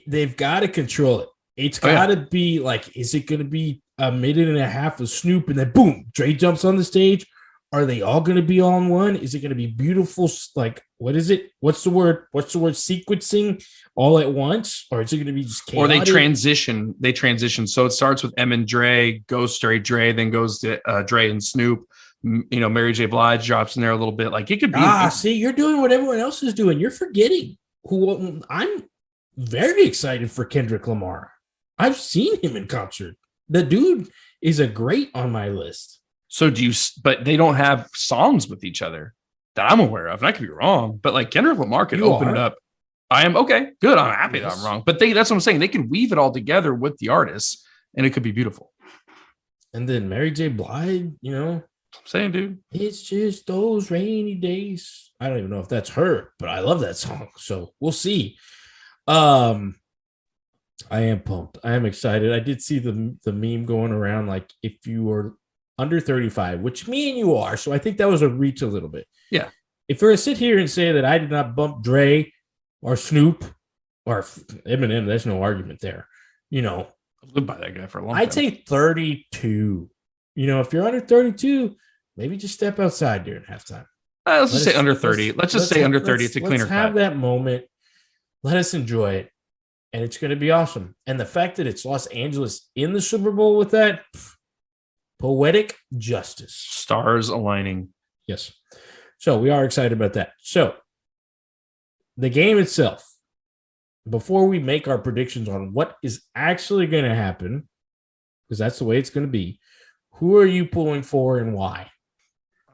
A: they've got to control it. It's got to be like, is it going to be a minute and a half of Snoop and then boom, Dre jumps on the stage? Are they all going to be on one? Is it going to be beautiful? Like, what is it? What's the word? Sequencing all at once? Or is it going to be just chaotic?
B: Or they transition. So it starts with M and Dre, goes straight Dre, then goes to Dre and Snoop. Mary J. Blige drops in there a little bit. Like, it could be.
A: See, you're doing what everyone else is doing. You're forgetting who I'm very excited for. Kendrick Lamar. I've seen him in concert. The dude is a great on my list.
B: So but they don't have songs with each other that I'm aware of. And I could be wrong, but like Kendrick Lamar could open it up. I am okay. Good. I'm happy that I'm wrong, but that's what I'm saying. They can weave it all together with the artists and it could be beautiful.
A: And then Mary J. Blige, I'm
B: saying, dude,
A: it's just those rainy days. I don't even know if that's her, but I love that song. So we'll see. I am pumped. I am excited. I did see the meme going around, like, if you were under 35, which me and you are, so I think that was a reach a little bit.
B: Yeah.
A: If we're to sit here and say that I did not bump Dre or Snoop or Eminem, there's no argument there.
B: I've lived by that guy for a long time.
A: I'd say 32. If you're under 32, maybe just step outside during halftime.
B: Let's just say under 30. Let's just say under 30. It's a cleaner cut.
A: Let's have that moment. Let us enjoy it. And it's going to be awesome. And the fact that it's Los Angeles in the Super Bowl with that, poetic justice.
B: Stars aligning.
A: Yes. So we are excited about that. So the game itself, before we make our predictions on what is actually going to happen, because that's the way it's going to be, who are you pulling for and why?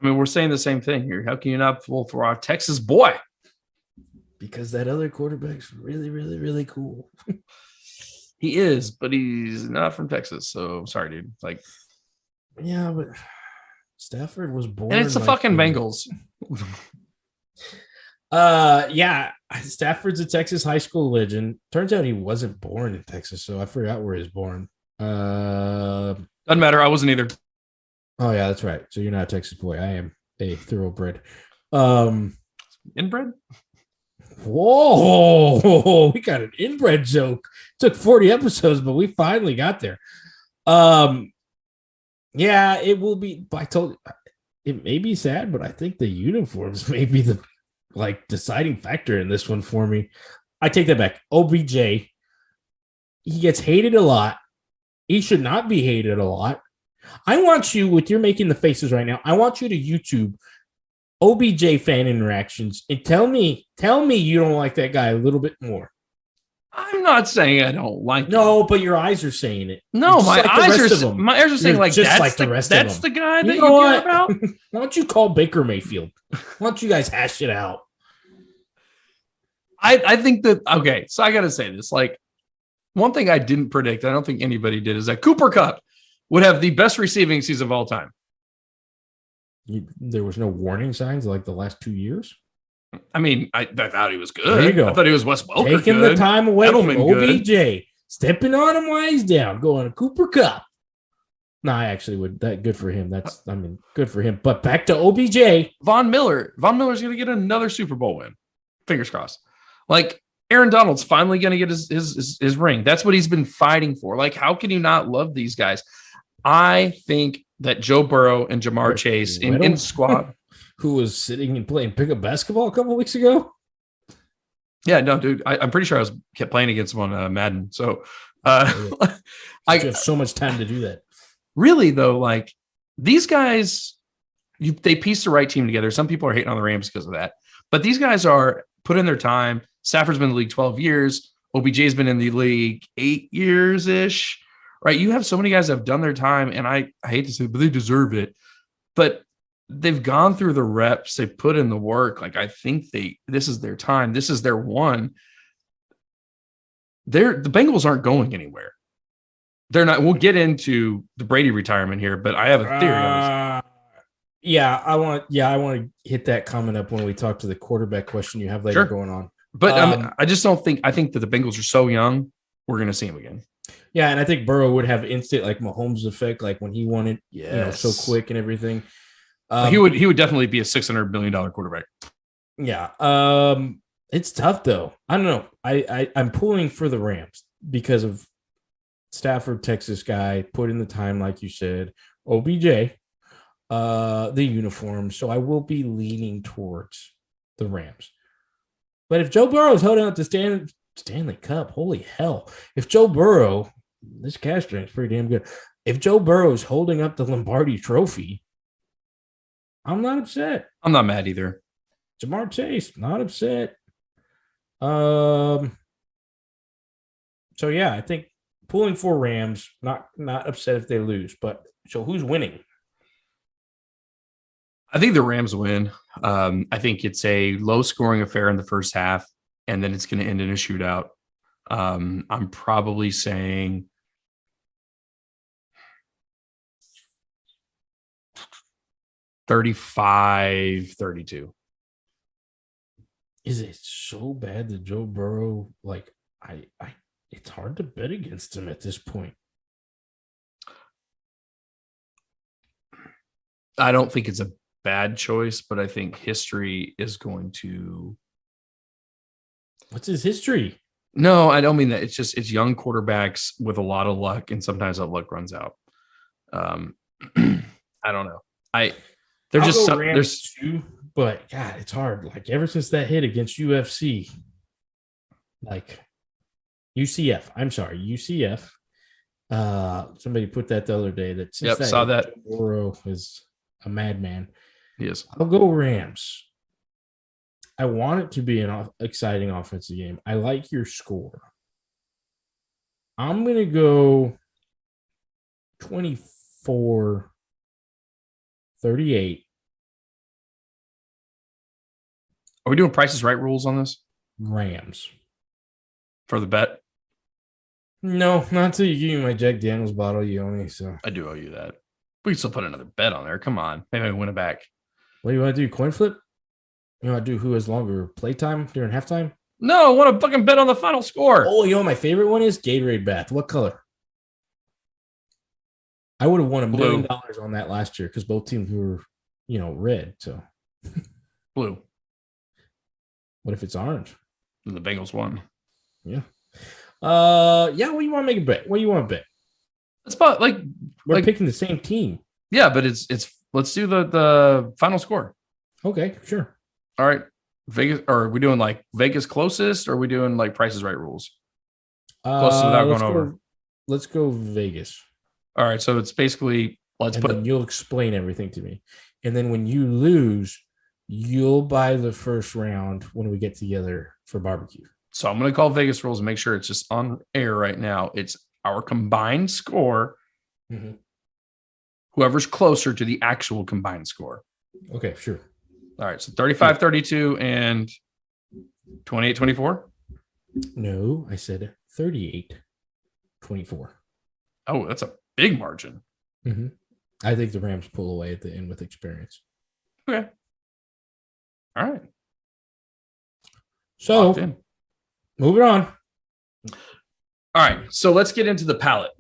B: I mean, we're saying the same thing here. How can you not pull for our Texas boy?
A: Because that other quarterback's really, really, really cool.
B: He is, but he's not from Texas. So sorry, dude. Like,
A: yeah, but Stafford was born.
B: And it's the fucking Bengals.
A: Yeah. Stafford's a Texas high school legend. Turns out he wasn't born in Texas, so I forgot where he was born.
B: Doesn't matter. I wasn't either.
A: Oh, yeah, that's right. So you're not a Texas boy. I am a thoroughbred.
B: Inbred?
A: Whoa, we got an inbred joke. Took 40 episodes, but we finally got there. Yeah, it will be. I told you, it may be sad, but I think the uniforms may be the deciding factor in this one for me. I take that back. OBJ, he gets hated a lot. He should not be hated a lot. I want you, with your making the faces right now, I want you to YouTube OBJ fan interactions and tell me you don't like that guy a little bit more.
B: I'm not saying I don't like him.
A: No, but your eyes are saying it.
B: No, my eyes are saying like
A: just
B: that's
A: the rest
B: that's
A: of them.
B: The guy that you care about.
A: Why don't you call Baker Mayfield? Why don't you guys hash it out?
B: I think that okay, so I gotta say this. Like, one thing I didn't predict, I don't think anybody did, is that Cooper Kupp would have the best receiving season of all time.
A: There was no warning signs like the last 2 years.
B: I mean, I thought he was good.
A: There you go.
B: I thought he was Wes Welker
A: taking
B: good.
A: The time away
B: Edelman
A: from OBJ, good. Stepping on him while he's down, going to Cooper Kupp. No, I actually would. That good for him. Good for him. But back to OBJ.
B: Von Miller's going to get another Super Bowl win. Fingers crossed. Like, Aaron Donald's finally going to get his ring. That's what he's been fighting for. Like, how can you not love these guys? I think that Joe Burrow and Jamar Chase in the squad,
A: who was sitting and playing pickup basketball a couple of weeks ago.
B: Yeah, no, dude, I'm pretty sure I kept playing against him on Madden. So
A: I have so much time to do that.
B: Really, though, like, these guys, they piece the right team together. Some people are hating on the Rams because of that, but these guys are put in their time. Stafford's been in the league 12 years. OBJ's been in the league 8 years ish. Right, you have so many guys that have done their time, and I hate to say it, but they deserve it. But they've gone through the reps, they put in the work. Like, I think this is their time, this is their one. The Bengals aren't going anywhere. They're not. We'll get into the Brady retirement here, but I have a theory on this.
A: Yeah, I want to hit that coming up when we talk to the quarterback question you have later
B: Sure.
A: going on.
B: But I just don't think, I think that the Bengals are so young, we're going to see him again.
A: Yeah, and I think Burrow would have instant like Mahomes effect, like when he won it, so
B: Yes.
A: quick and everything.
B: He would definitely be a $600 million quarterback.
A: Yeah. It's tough though. I don't know. I'm pulling for the Rams because of Stafford, Texas guy, put in the time, like you said, OBJ, the uniform. So I will be leaning towards the Rams. But if Joe Burrow is holding up the Stanley Cup, holy hell. If Joe Burrow, this cash drink is pretty damn good. If Joe Burrow is holding up the Lombardi trophy, I'm not upset.
B: I'm not mad either.
A: Jamar Chase, not upset. Um, so yeah, I think pulling for Rams, not upset if they lose. But so who's winning?
B: I think the Rams win. I think it's a low scoring affair in the first half, and then it's going to end in a shootout. I'm probably saying 35-32.
A: Is it so bad that Joe Burrow, like I it's hard to bet against him at this point.
B: I don't think it's a bad choice, but I think history is going to.
A: What's his history?
B: No, I don't mean that. It's young quarterbacks with a lot of luck, and sometimes that luck runs out. I don't know. They're
A: I'll
B: just
A: go Rams too, but God, it's hard. Like ever since that hit against UFC, like UCF. I'm sorry, UCF. Somebody put that the other day that since
B: saw that.
A: Joe Burrow is a madman.
B: Yes.
A: I'll go Rams. I want it to be an exciting offensive game. I like your score. I'm going to go 24-38.
B: Are we doing Prices Right rules on this
A: Rams.
B: for the bet?
A: No, not until you give me my Jack Daniels bottle you owe me. So
B: I do owe you that. We can still put another bet on there. Come on. Maybe I win it back.
A: what do you want to do? Coin flip? You want to do who has longer playtime during halftime?
B: No, I want to fucking bet on the final score.
A: Oh, you know what my favorite one is? Gatorade bath. What color? I would have won $1 million on that last year because both teams were, red. So
B: blue.
A: What if it's orange?
B: And the Bengals won.
A: Yeah. Yeah. What do you want to make a bet? What do you want to bet?
B: It's about
A: we're picking the same team.
B: Yeah, but it's let's do the final score.
A: Okay, sure.
B: All right. Vegas, or are we doing like Vegas closest, or are we doing like Prices Right rules? Closest without going over.
A: Let's go Vegas.
B: All right. So it's basically
A: then you'll explain everything to me. And then when you lose, you'll buy the first round when we get together for barbecue.
B: So I'm going to call Vegas rules and make sure it's just on air right now. It's our combined score.
A: Mm-hmm.
B: Whoever's closer to the actual combined score.
A: Okay, sure.
B: All right. So 35-32 and 28-24.
A: No, I said 38-24.
B: Oh, that's a big margin.
A: Mm-hmm. I think the Rams pull away at the end with experience.
B: Okay. All right.
A: So, moving on.
B: All right. So let's get into the palate.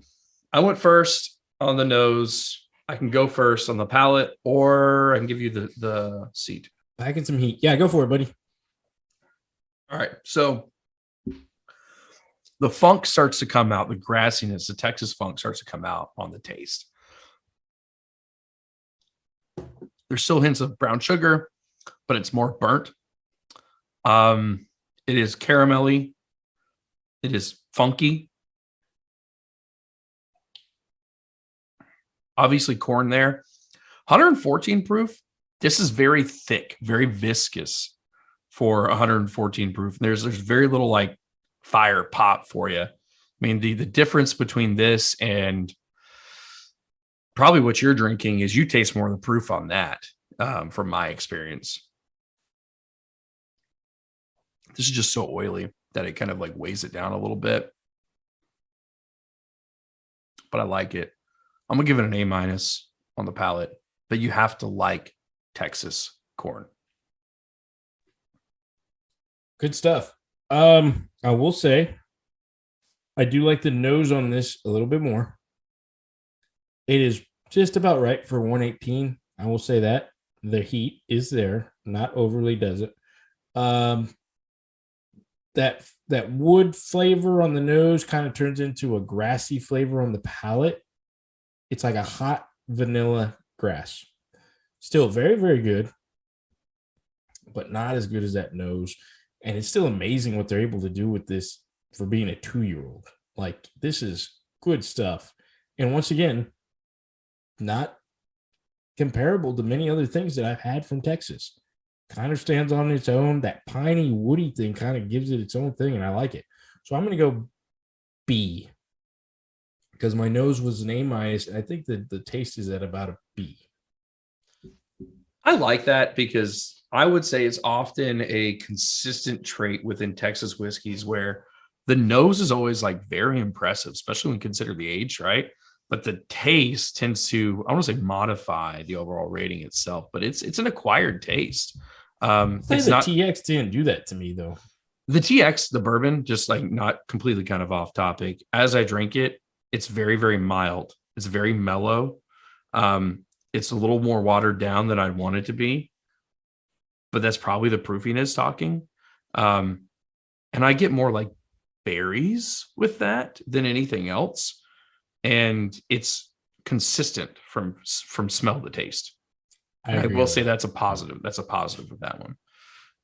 B: I went first on the nose. I can go first on the palate, or I can give you the seat.
A: Packing some heat. Yeah, go for it, buddy.
B: All right. So the funk starts to come out, the grassiness, the Texas funk starts to come out on the taste. There's still hints of brown sugar, but it's more burnt. It is caramelly. It is funky. Obviously corn there. 114 proof. This is very thick, very viscous for 114 proof. There's very little like fire pop for you. I mean, the difference between this and probably what you're drinking is you taste more of the proof on that, from my experience. This is just so oily that it kind of like weighs it down a little bit. But I like it. I'm going to give it an A- on the palate. but you have to like Texas corn.
A: Good stuff. I will say, I do like the nose on this a little bit more. It is just about right for 118. I will say that the heat is there, not overly does it. That wood flavor on the nose kind of turns into a grassy flavor on the palate. It's like a hot vanilla grass. Still very, very good, but not as good as that nose. And it's still amazing what they're able to do with this for being a 2-year-old. Like, this is good stuff. And once again, not comparable to many other things that I've had from Texas. Kind of stands on its own. That piney, woody thing kind of gives it its own thing, and I like it. So I'm going to go B because my nose was an A-. I think that the taste is at about a B.
B: I like that because I would say it's often a consistent trait within Texas whiskeys where the nose is always like very impressive, especially when you consider the age, right? But the taste tends to, I don't want to say modify the overall rating itself, but it's an acquired taste.
A: It's the TX didn't do that to me though.
B: The TX, the bourbon, just like not completely kind of off topic. As I drink it, it's very, very mild. It's very mellow. It's a little more watered down than I'd want it to be, but that's probably the proofiness talking. And I get more like berries with that than anything else. And it's consistent from smell to taste. I will say that's a positive. That's a positive with that one.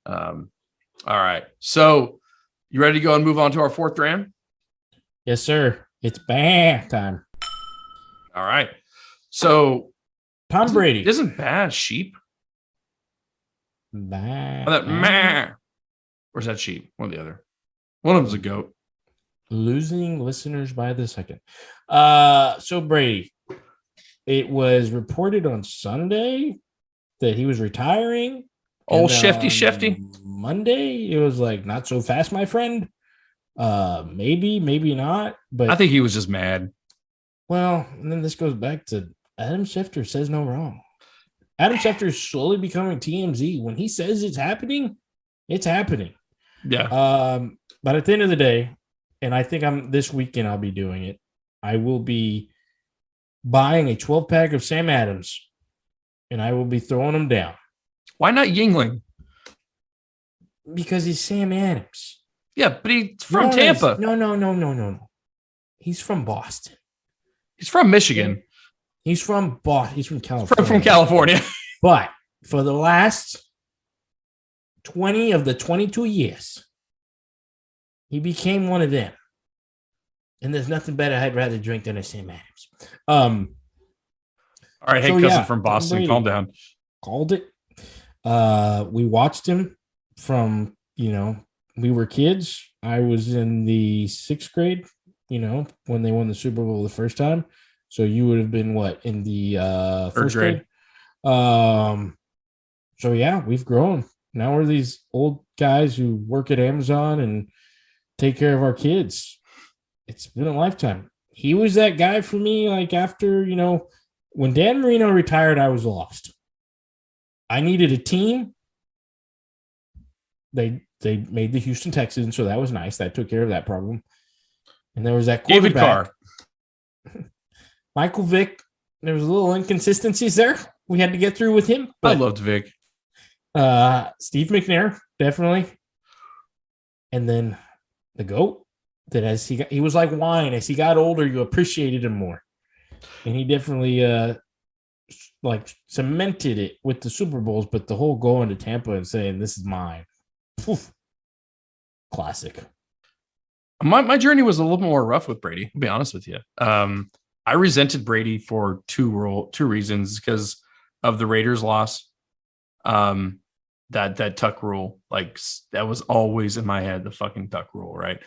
B: All right. So you ready to go and move on to our fourth dram?
A: Yes, sir. It's bath time.
B: All right. So
A: Tom Brady.
B: Isn't bad sheep?
A: Bah,
B: that meh. Where's that sheep? One or the other. One of them's a goat.
A: Losing listeners by the second. So Brady, it was reported on Sunday that he was retiring.
B: Oh, Shifty.
A: Monday, it was like, not so fast, my friend. Maybe not. But
B: I think he was just mad.
A: Well, and then this goes back to Adam Schefter says no wrong. Adam Schefter is slowly becoming TMZ. When he says it's happening, it's happening.
B: Yeah.
A: But at the end of the day, and I think this weekend I'll be doing it, I will be buying a 12-pack of Sam Adams, and I will be throwing them down.
B: Why not Yingling?
A: Because he's Sam Adams.
B: Yeah, but he's from Tampa.
A: No. He's from Boston.
B: He's from Michigan.
A: He's from Boston. He's from California.
B: From California.
A: But for the last 20 of the 22 years, he became one of them. And there's nothing better I'd rather drink than a Sam Adams.
B: All right, hey, cousin from Boston, calm down.
A: Called it. We watched him from, we were kids. I was in the 6th grade, when they won the Super Bowl the first time. So you would have been in the 1st grade? So yeah, we've grown. Now we're these old guys who work at Amazon and take care of our kids. It's been a lifetime. He was that guy for me, after, when Dan Marino retired, I was lost. I needed a team. They made the Houston Texans, so that was nice. That took care of that problem. And there was that
B: David Carr.
A: Michael Vick. There was a little inconsistencies there. We had to get through with him.
B: But, I loved Vic.
A: Steve McNair, definitely. And then the GOAT. That as he was like wine. As he got older, you appreciated him more. And he definitely cemented it with the Super Bowls, but the whole going to Tampa and saying, this is mine. Poof. Classic.
B: My journey was a little bit more rough with Brady, to be honest with you. I resented Brady for two reasons because of the Raiders loss. That tuck rule, that was always in my head, the fucking tuck rule, right?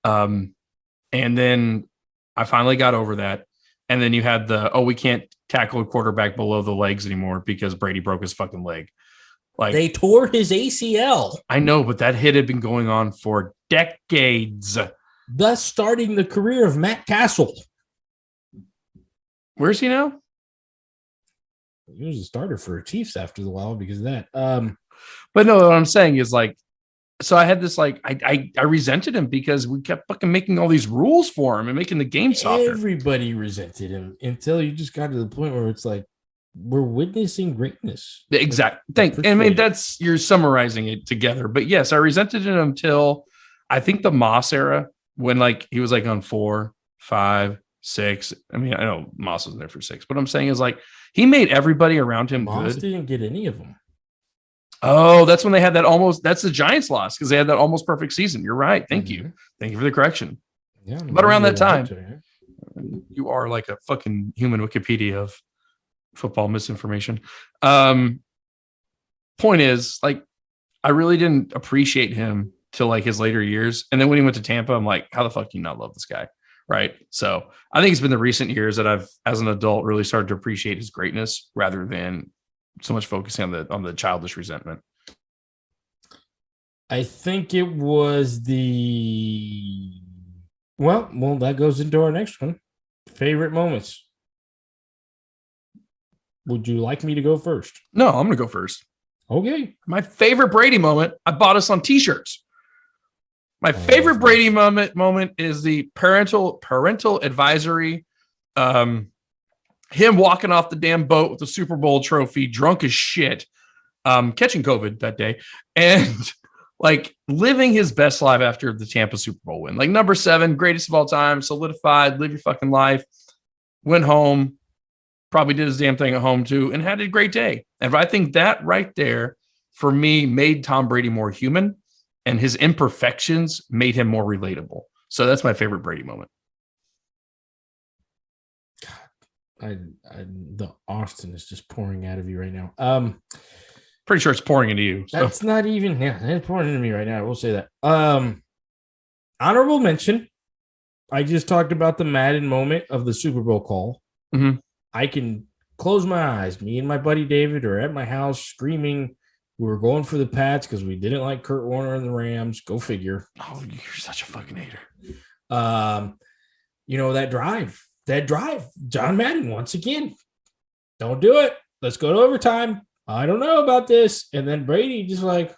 B: And then I finally got over that. And then you had we can't tackle a quarterback below the legs anymore because Brady broke his fucking leg.
A: They tore his ACL.
B: I know, but that hit had been going on for decades.
A: Thus starting the career of Matt Castle.
B: Where's he now?
A: he was a starter for Chiefs after the while because of that.
B: But no, what I'm saying is like, so I had this like I resented him because we kept fucking making all these rules for him and making the game softer.
A: Everybody resented him until you just got to the point where it's like we're witnessing greatness.
B: Exactly. I mean, that's you're summarizing it together. But yes, I resented him until I think the Moss era when like he was like on 4, 5, 6. I mean, I know Moss was there for 6, but I'm saying is like he made everybody around him
A: Moss
B: good.
A: didn't get any of them.
B: Oh, that's when they had that almost. That's the Giants loss because they had that almost perfect season. You're right. Thank you for the correction.
A: Yeah,
B: but around that time, you are like a fucking human Wikipedia of football misinformation. Point is, like, I really didn't appreciate him till like his later years, and then when he went to Tampa, I'm like, how the fuck do you not love this guy? Right. So I think it's been the recent years that I've, as an adult, really started to appreciate his greatness rather than so much focusing on the childish resentment.
A: I think it was well, that goes into our next one. Favorite moments. Would you like me to go first?
B: No, I'm going to go first.
A: Okay.
B: My favorite Brady moment, I bought us on t-shirts. My favorite Brady moment is the parental advisory. Him walking off the damn boat with the Super Bowl trophy, drunk as shit, catching COVID that day, and like living his best life after the Tampa Super Bowl win. Like number 7, greatest of all time, solidified, live your fucking life, went home, probably did his damn thing at home too, and had a great day. And I think that right there, for me, made Tom Brady more human, and his imperfections made him more relatable. So that's my favorite Brady moment.
A: The Austin is just pouring out of you right now.
B: Pretty sure it's pouring into you.
A: So. That's not even it's pouring into me right now. I will say that. Honorable mention. I just talked about the Madden moment of the Super Bowl call.
B: Mm-hmm.
A: I can close my eyes. Me and my buddy David are at my house screaming. We were going for the Pats because we didn't like Kurt Warner and the Rams. Go figure.
B: Oh, you're such a fucking hater.
A: That drive, John Madden, once again, don't do it. Let's go to overtime. I don't know about this. And then Brady just like,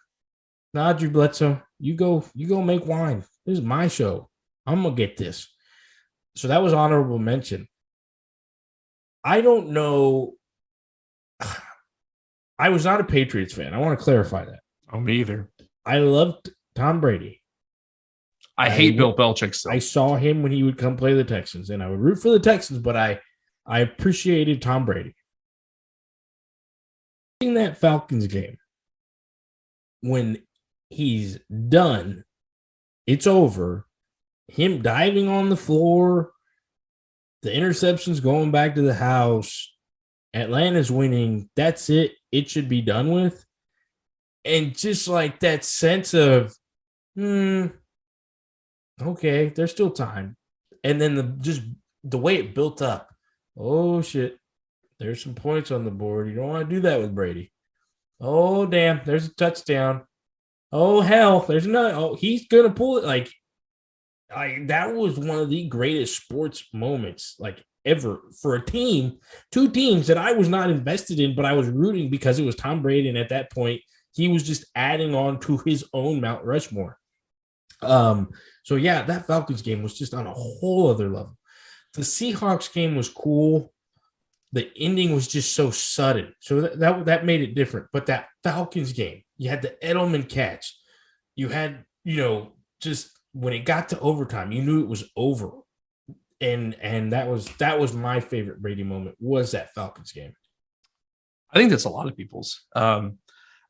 A: nah, Drew Bledsoe, you go make wine. This is my show. I'm going to get this. So that was honorable mention. I don't know. I was not a Patriots fan. I want to clarify that.
B: Oh, me either.
A: I loved Tom Brady.
B: I hate Bill Belichick still.
A: I saw him when he would come play the Texans, and I would root for the Texans, but I appreciated Tom Brady. In that Falcons game, when he's done, it's over, him diving on the floor, the interceptions going back to the house, Atlanta's winning, that's it. It should be done with. And just like that sense of, okay, there's still time. And then the way it built up. Oh, shit. There's some points on the board. You don't want to do that with Brady. Oh, damn. There's a touchdown. Oh, hell. There's another. Oh, he's going to pull it. That was one of the greatest sports moments, ever for a team, 2 teams that I was not invested in, but I was rooting because it was Tom Brady. And at that point, he was just adding on to his own Mount Rushmore. So yeah, that Falcons game was just on a whole other level. The Seahawks game was cool. The ending was just so sudden. So that made it different. But that Falcons game, you had the Edelman catch. You had, just when it got to overtime, you knew it was over. And that was my favorite Brady moment, was that Falcons game.
B: I think that's a lot of people's. I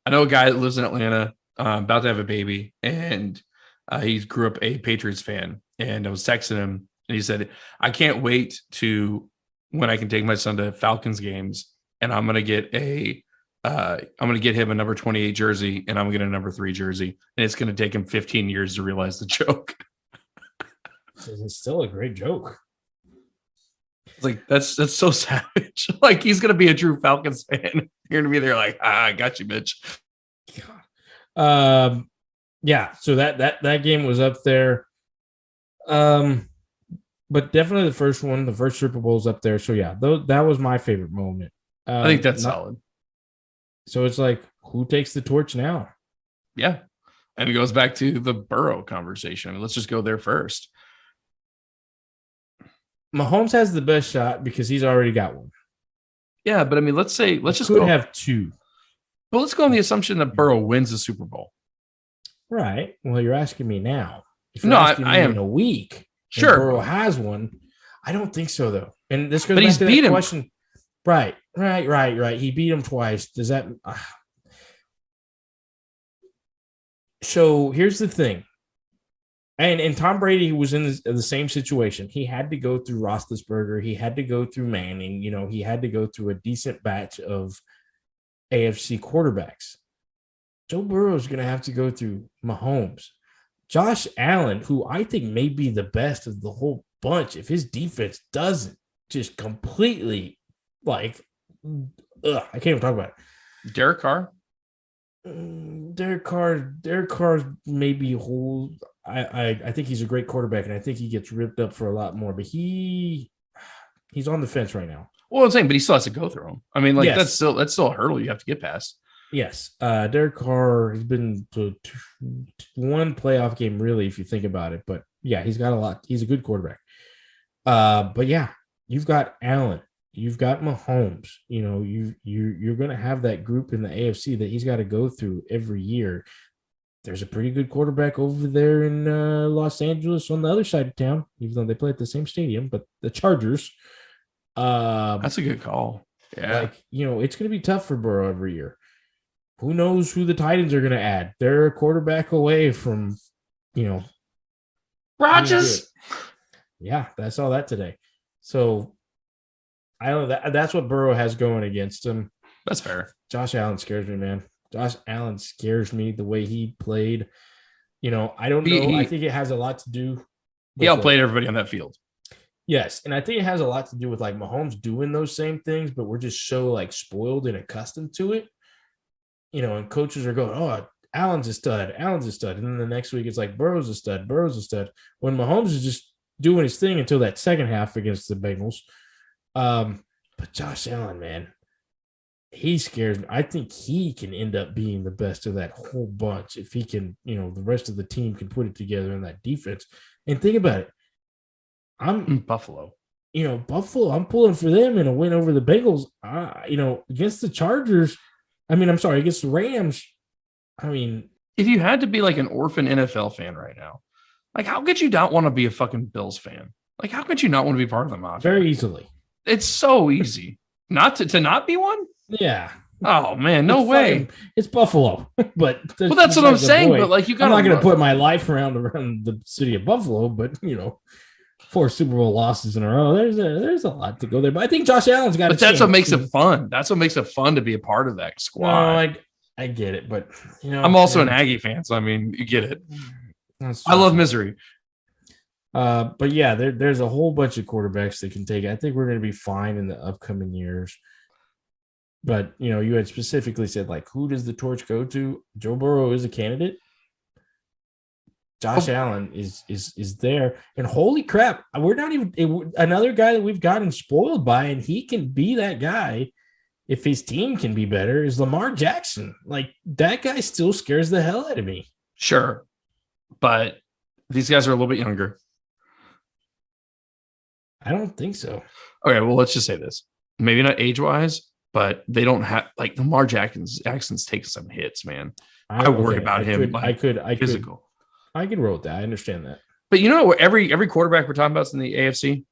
B: know a guy that lives in Atlanta, about to have a baby, and he grew up a Patriots fan. And I was texting him, and he said, I can't wait to when I can take my son to Falcons games, and I'm gonna get him a number 28 jersey, and I'm gonna get a number 3 jersey, and it's gonna take him 15 years to realize the joke.
A: It's still a great joke.
B: It's like that's so savage. Like, he's gonna be a true Falcons fan. You're gonna be there like, I got you, bitch.
A: God. Yeah, so that game was up there. But definitely the first Super Bowl is up there. So yeah, that was my favorite moment.
B: I think that's
A: Not,
B: solid.
A: so it's like, who takes the torch now?
B: Yeah. And it goes back to the Burrow conversation. I mean, let's just go there first.
A: Mahomes has the best shot because he's already got one.
B: Yeah, but I mean, let's just
A: could
B: go.
A: have two.
B: But let's go on the assumption that Burrow wins the Super Bowl.
A: Right. Well, you're asking me now. If you're
B: No,
A: asking
B: I
A: me
B: am.
A: in a week,
B: Sure.
A: Burrow has one. I don't think so, though. And this goes
B: But
A: back
B: he's
A: to
B: beat
A: that
B: him.
A: question. Right. He beat him twice. Does that? So here's the thing. And Tom Brady was in the same situation. He had to go through Roethlisberger. He had to go through Manning. You know, he had to go through a decent batch of AFC quarterbacks. Joe Burrow is going to have to go through Mahomes. Josh Allen, who I think may be the best of the whole bunch, if his defense doesn't just completely I can't even talk about it.
B: Derek Carr.
A: Derek Carr maybe whole. I think he's a great quarterback, and I think he gets ripped up for a lot more. But he's on the fence right now.
B: Well, I'm saying, but he still has to go through them. I mean, like
A: yes.
B: that's still a hurdle you have to get past.
A: Yes, Derek Carr has been to one playoff game, really, if you think about it. But yeah, he's got a lot. He's a good quarterback. But yeah, you've got Allen, you've got Mahomes. You know, you're going to have that group in the AFC that he's got to go through every year. There's a pretty good quarterback over there in Los Angeles on the other side of town, even though they play at the same stadium. But the Chargers.
B: That's a good call. Yeah,
A: it's going to be tough for Burrow every year. Who knows who the Titans are going to add? They're a quarterback away from,
B: Rodgers.
A: Yeah, I saw that today. So I don't know. That's what Burrow has going against him.
B: That's fair.
A: Josh Allen scares me, man. Josh Allen scares me the way he played. I don't know. I think it has a lot to do.
B: He outplayed everybody on that field.
A: Yes, and I think it has a lot to do with like Mahomes doing those same things, but we're just so like spoiled and accustomed to it. And coaches are going, "Oh, Allen's a stud. Allen's a stud," and then the next week it's like Burrow's a stud. Burrow's a stud. When Mahomes is just doing his thing until that second half against the Bengals. But Josh Allen, man, he scares me. I think he can end up being the best of that whole bunch if he can. The rest of the team can put it together in that defense. And think about it. I'm
B: Buffalo.
A: Buffalo. I'm pulling for them in a win over the Bengals. Against the Chargers. Against the Rams.
B: If you had to be like an orphan NFL fan right now, like how could you not want to be a fucking Bills fan? Like how could you not want to be part of the mafia?
A: Very easily.
B: It's so easy not to not be one.
A: Yeah.
B: Oh man, no way.
A: It's Buffalo, but
B: that's what I'm saying. But like I'm
A: not going to put my life around the city of Buffalo, but 4 Super Bowl losses in a row. There's a lot to go there, but I think Josh Allen's got.
B: But that's what makes it fun. That's what makes it fun to be a part of that squad.
A: No, I get it, but
B: I'm also an Aggie fan, so I mean, you get it. I love misery.
A: But yeah, there's a whole bunch of quarterbacks that can take it. I think we're going to be fine in the upcoming years. But you had specifically said like, who does the torch go to? Joe Burrow is a candidate. Josh Allen is there, and holy crap, we're not even another guy that we've gotten spoiled by, and he can be that guy if his team can be better. Is Lamar Jackson? Like that guy still scares the hell out of me.
B: Sure, but these guys are a little bit younger.
A: I don't think so.
B: Okay, well, let's just say this: maybe not age-wise, but they don't have like Lamar Jackson's taking some hits, man. I worry about him. Physical.
A: I can roll with that. I understand that.
B: But every quarterback we're talking about is in the AFC.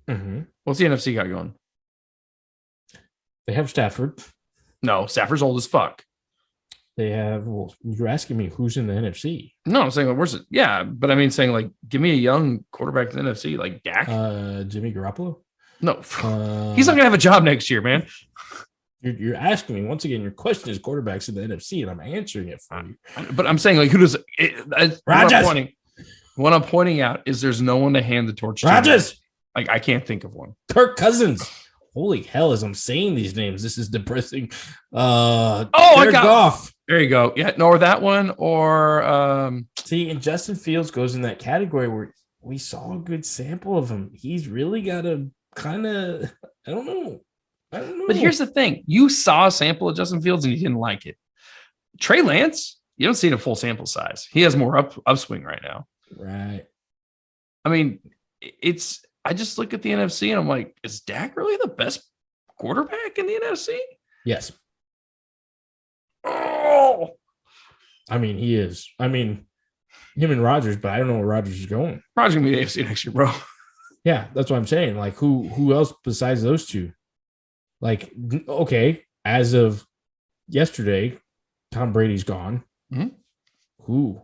A: Mm-hmm.
B: What's the NFC got going?
A: They have Stafford.
B: No, Stafford's old as fuck.
A: They have. Well, you're asking me who's in the NFC.
B: No, I'm saying like, where's it? Yeah, but I mean, saying like, give me a young quarterback in the NFC, like Dak.
A: Jimmy Garoppolo.
B: No, he's not gonna have a job next year, man.
A: You're asking me once again. Your question is quarterbacks in the NFC, and I'm answering it for you.
B: But I'm saying like, who does?
A: Rodgers.
B: What I'm pointing out is there's no one to hand the torch to.
A: Rodgers.
B: Like I can't think of one.
A: Kirk Cousins. Holy hell! As I'm saying these names, this is depressing.
B: I got
A: Goff.
B: There you go. Yeah, no, or that one, or
A: see, and Justin Fields goes in that category where we saw a good sample of him. He's really got a kind of, I don't know. I don't know.
B: But here's the thing. You saw a sample of Justin Fields and you didn't like it. Trey Lance, you don't see a full sample size. He has more upswing right now.
A: Right.
B: I mean, I just look at the NFC and I'm like, is Dak really the best quarterback in the NFC?
A: Yes.
B: Oh,
A: I mean, he is. I mean, him and Rodgers, but I don't know where Rodgers is going.
B: Rodgers gonna be the AFC next year, bro.
A: Yeah, that's what I'm saying. Like, who else besides those two? Like, okay, as of yesterday, Tom Brady's gone.
B: Mm-hmm.
A: Who?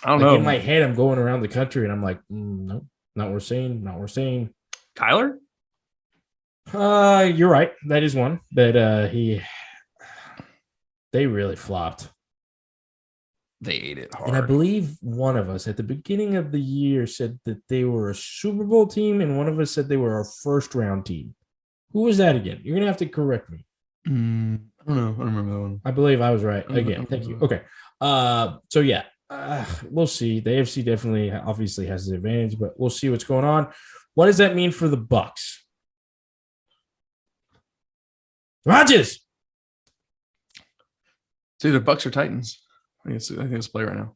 B: I don't know.
A: In my head, I'm going around the country and I'm like, no, not worth saying. Not worth saying.
B: Kyler?
A: You're right. That is one that they really flopped.
B: They ate it hard.
A: And I believe one of us at the beginning of the year said that they were a Super Bowl team, and one of us said they were a first round team. Who was that again? You're gonna have to correct me.
B: I don't know. I don't remember that one.
A: I believe I was right again. Thank you. Okay. So yeah, we'll see. The AFC definitely, obviously, has the advantage, but we'll see what's going on. What does that mean for the Bucs? Rodgers.
B: It's either Bucks or Titans. I think it's play right now.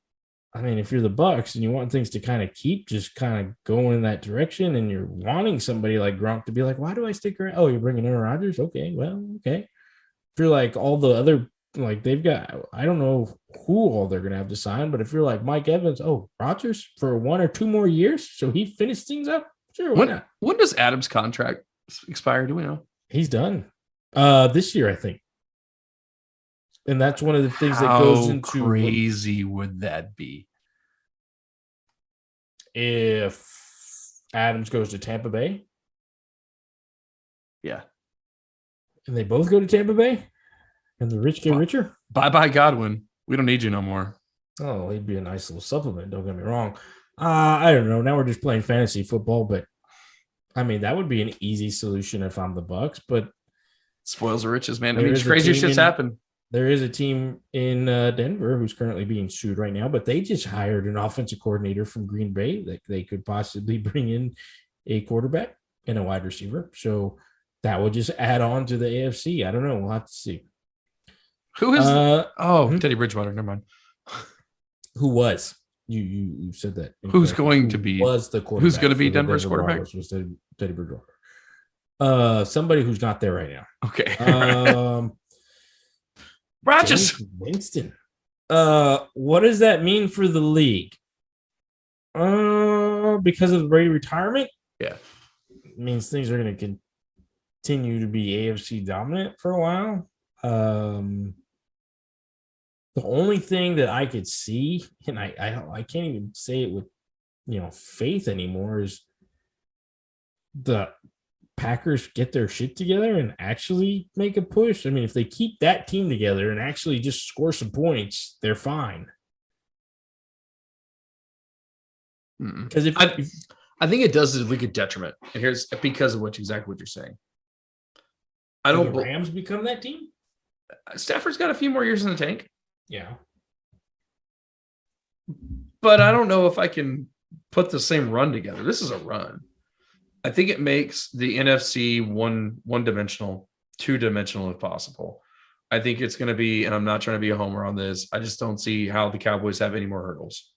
A: I mean, if you're the Bucs and you want things to kind of keep just kind of going in that direction, and you're wanting somebody like Gronk to be like, why do I stick around? Oh, you're bringing Aaron Rodgers? Okay, well, okay. If you're like all the other, like they've got, I don't know who all they're going to have to sign, but if you're like Mike Evans, oh, Rodgers for 1 or 2 more years, so he finished things up? Sure, why not?
B: When does Adams' contract expire? Do we know?
A: He's done. This year, I think. And that's one of the things that goes into
B: crazy would that be
A: if Adams goes to Tampa Bay?
B: Yeah.
A: And they both go to Tampa Bay? And the rich get richer?
B: Bye-bye, Godwin. We don't need you no more.
A: Oh, he'd be a nice little supplement. Don't get me wrong. I don't know. Now we're just playing fantasy football, but I mean, that would be an easy solution if I'm the Bucs, but
B: spoils the riches, man. I mean, crazy shit's happen.
A: There is a team in Denver who's currently being sued right now, but they just hired an offensive coordinator from Green Bay that they could possibly bring in a quarterback and a wide receiver. So that would just add on to the AFC. I don't know. We'll have to see.
B: Who is? Teddy Bridgewater. Never mind.
A: Who was? You said that.
B: Who's going to be?
A: Was the quarterback?
B: Who's going to be Denver's quarterback?
A: Was Teddy Bridgewater. Somebody who's not there right now.
B: Okay. Rodgers.
A: Winston. What does that mean for the league? Because of the Brady retirement?
B: Yeah.
A: It means things are going to continue to be AFC dominant for a while. The only thing that I could see, and I can't even say it with faith anymore, is the Packers get their shit together and actually make a push. I mean, if they keep that team together and actually just score some points, they're fine. Because
B: I think it does the league a detriment, and here's because of exactly what you're saying. I don't.
A: The Rams become that team.
B: Stafford's got a few more years in the tank.
A: Yeah,
B: but I don't know if I can put the same run together. This is a run. I think it makes the NFC one-dimensional, two-dimensional if possible. I think it's going to be, and I'm not trying to be a homer on this, I just don't see how the Cowboys have any more hurdles.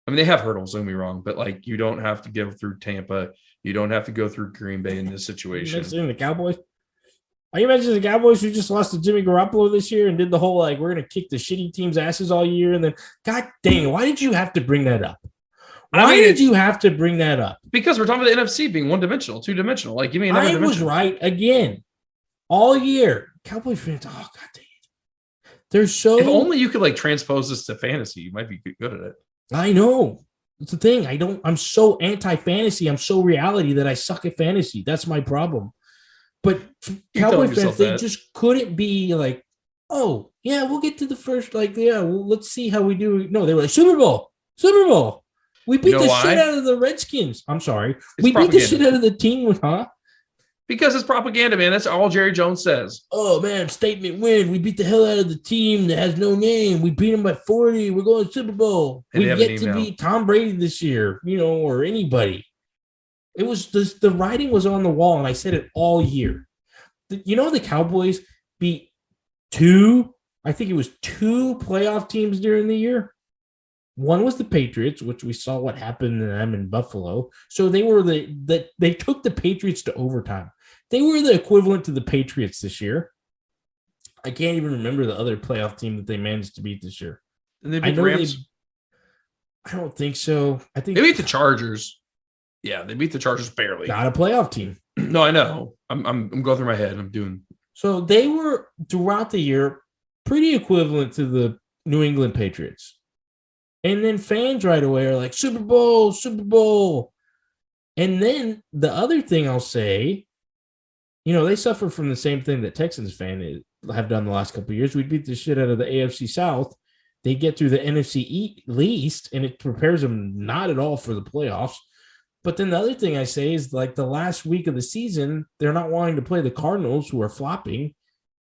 B: I mean, they have hurdles, don't get me wrong, but like you don't have to go through Tampa. You don't have to go through Green Bay in this situation.
A: You the Cowboys? Are you imagining the Cowboys who just lost to Jimmy Garoppolo this year and did the whole, like, we're going to kick the shitty team's asses all year? And then, God dang, why did you have to bring that up? Why did you have to bring that up?
B: Because we're talking about the NFC being one-dimensional, two-dimensional. Like, give me another dimension. I was
A: right again all year. Cowboy fans, oh, God dang it. They're so...
B: If only you could, like, transpose this to fantasy, you might be good at it.
A: I know. It's the thing. I'm so anti-fantasy. I'm so reality that I suck at fantasy. That's my problem. But Cowboy fans, they just couldn't be like, oh, yeah, we'll get to the first, like, yeah, well, let's see how we do. No, they were like, Super Bowl. We beat the shit out of the Redskins. I'm sorry. We beat the shit out of the team, huh?
B: Because it's propaganda, man. That's all Jerry Jones says.
A: Oh, man, statement win. We beat the hell out of the team that has no name. We beat them by 40. We're going to Super Bowl. We get to beat Tom Brady this year, or anybody. It was the writing was on the wall, and I said it all year. The Cowboys beat I think it was two playoff teams during the year. One was the Patriots, which we saw what happened to them in Buffalo. So they were they took the Patriots to overtime. They were the equivalent to the Patriots this year. I can't even remember the other playoff team that they managed to beat this year.
B: And they
A: I
B: beat the
A: know
B: Rams.
A: I don't think so. I think
B: They beat the Chargers. Yeah, they beat the Chargers barely.
A: not a playoff team.
B: No, I know. I'm going through my head. I'm doing.
A: So they were throughout the year pretty equivalent to the New England Patriots. And then fans right away are like, Super Bowl, Super Bowl. And then the other thing I'll say, they suffer from the same thing that Texans fans have done the last couple of years. We beat the shit out of the AFC South. They get through the NFC East, and it prepares them not at all for the playoffs. But then the other thing I say is like the last week of the season, they're not wanting to play the Cardinals, who are flopping,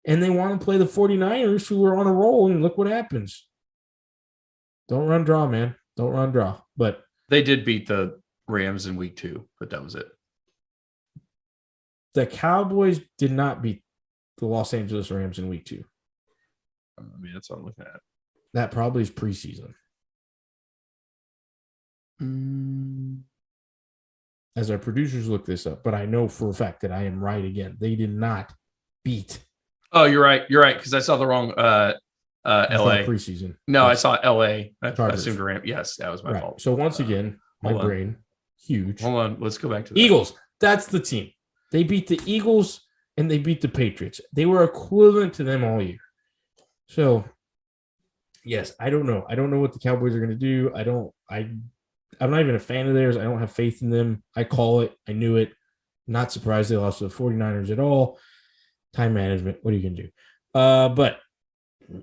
A: and they want to play the 49ers, who are on a roll, and look what happens. Don't run draw, man. Don't run draw. But
B: they did beat the Rams in week 2, but that was it.
A: The Cowboys did not beat the Los Angeles Rams in week 2.
B: I mean, that's what I'm looking at.
A: That probably is preseason. As our producers look this up, but I know for a fact that I am right again. They did not beat.
B: Oh, you're right. You're right, because I saw the wrong LA
A: preseason.
B: No, yes. I saw LA. I assumed Ram. Yes, that was my fault.
A: So once again, my brain, huge.
B: Hold on. Let's go back to that.
A: Eagles. That's the team. They beat the Eagles and they beat the Patriots. They were equivalent to them all year. So, yes, I don't know. I don't know what the Cowboys are going to do. I'm not even a fan of theirs. I don't have faith in them. I call it. I knew it. Not surprised they lost to the 49ers at all. Time management. What are you going to do? But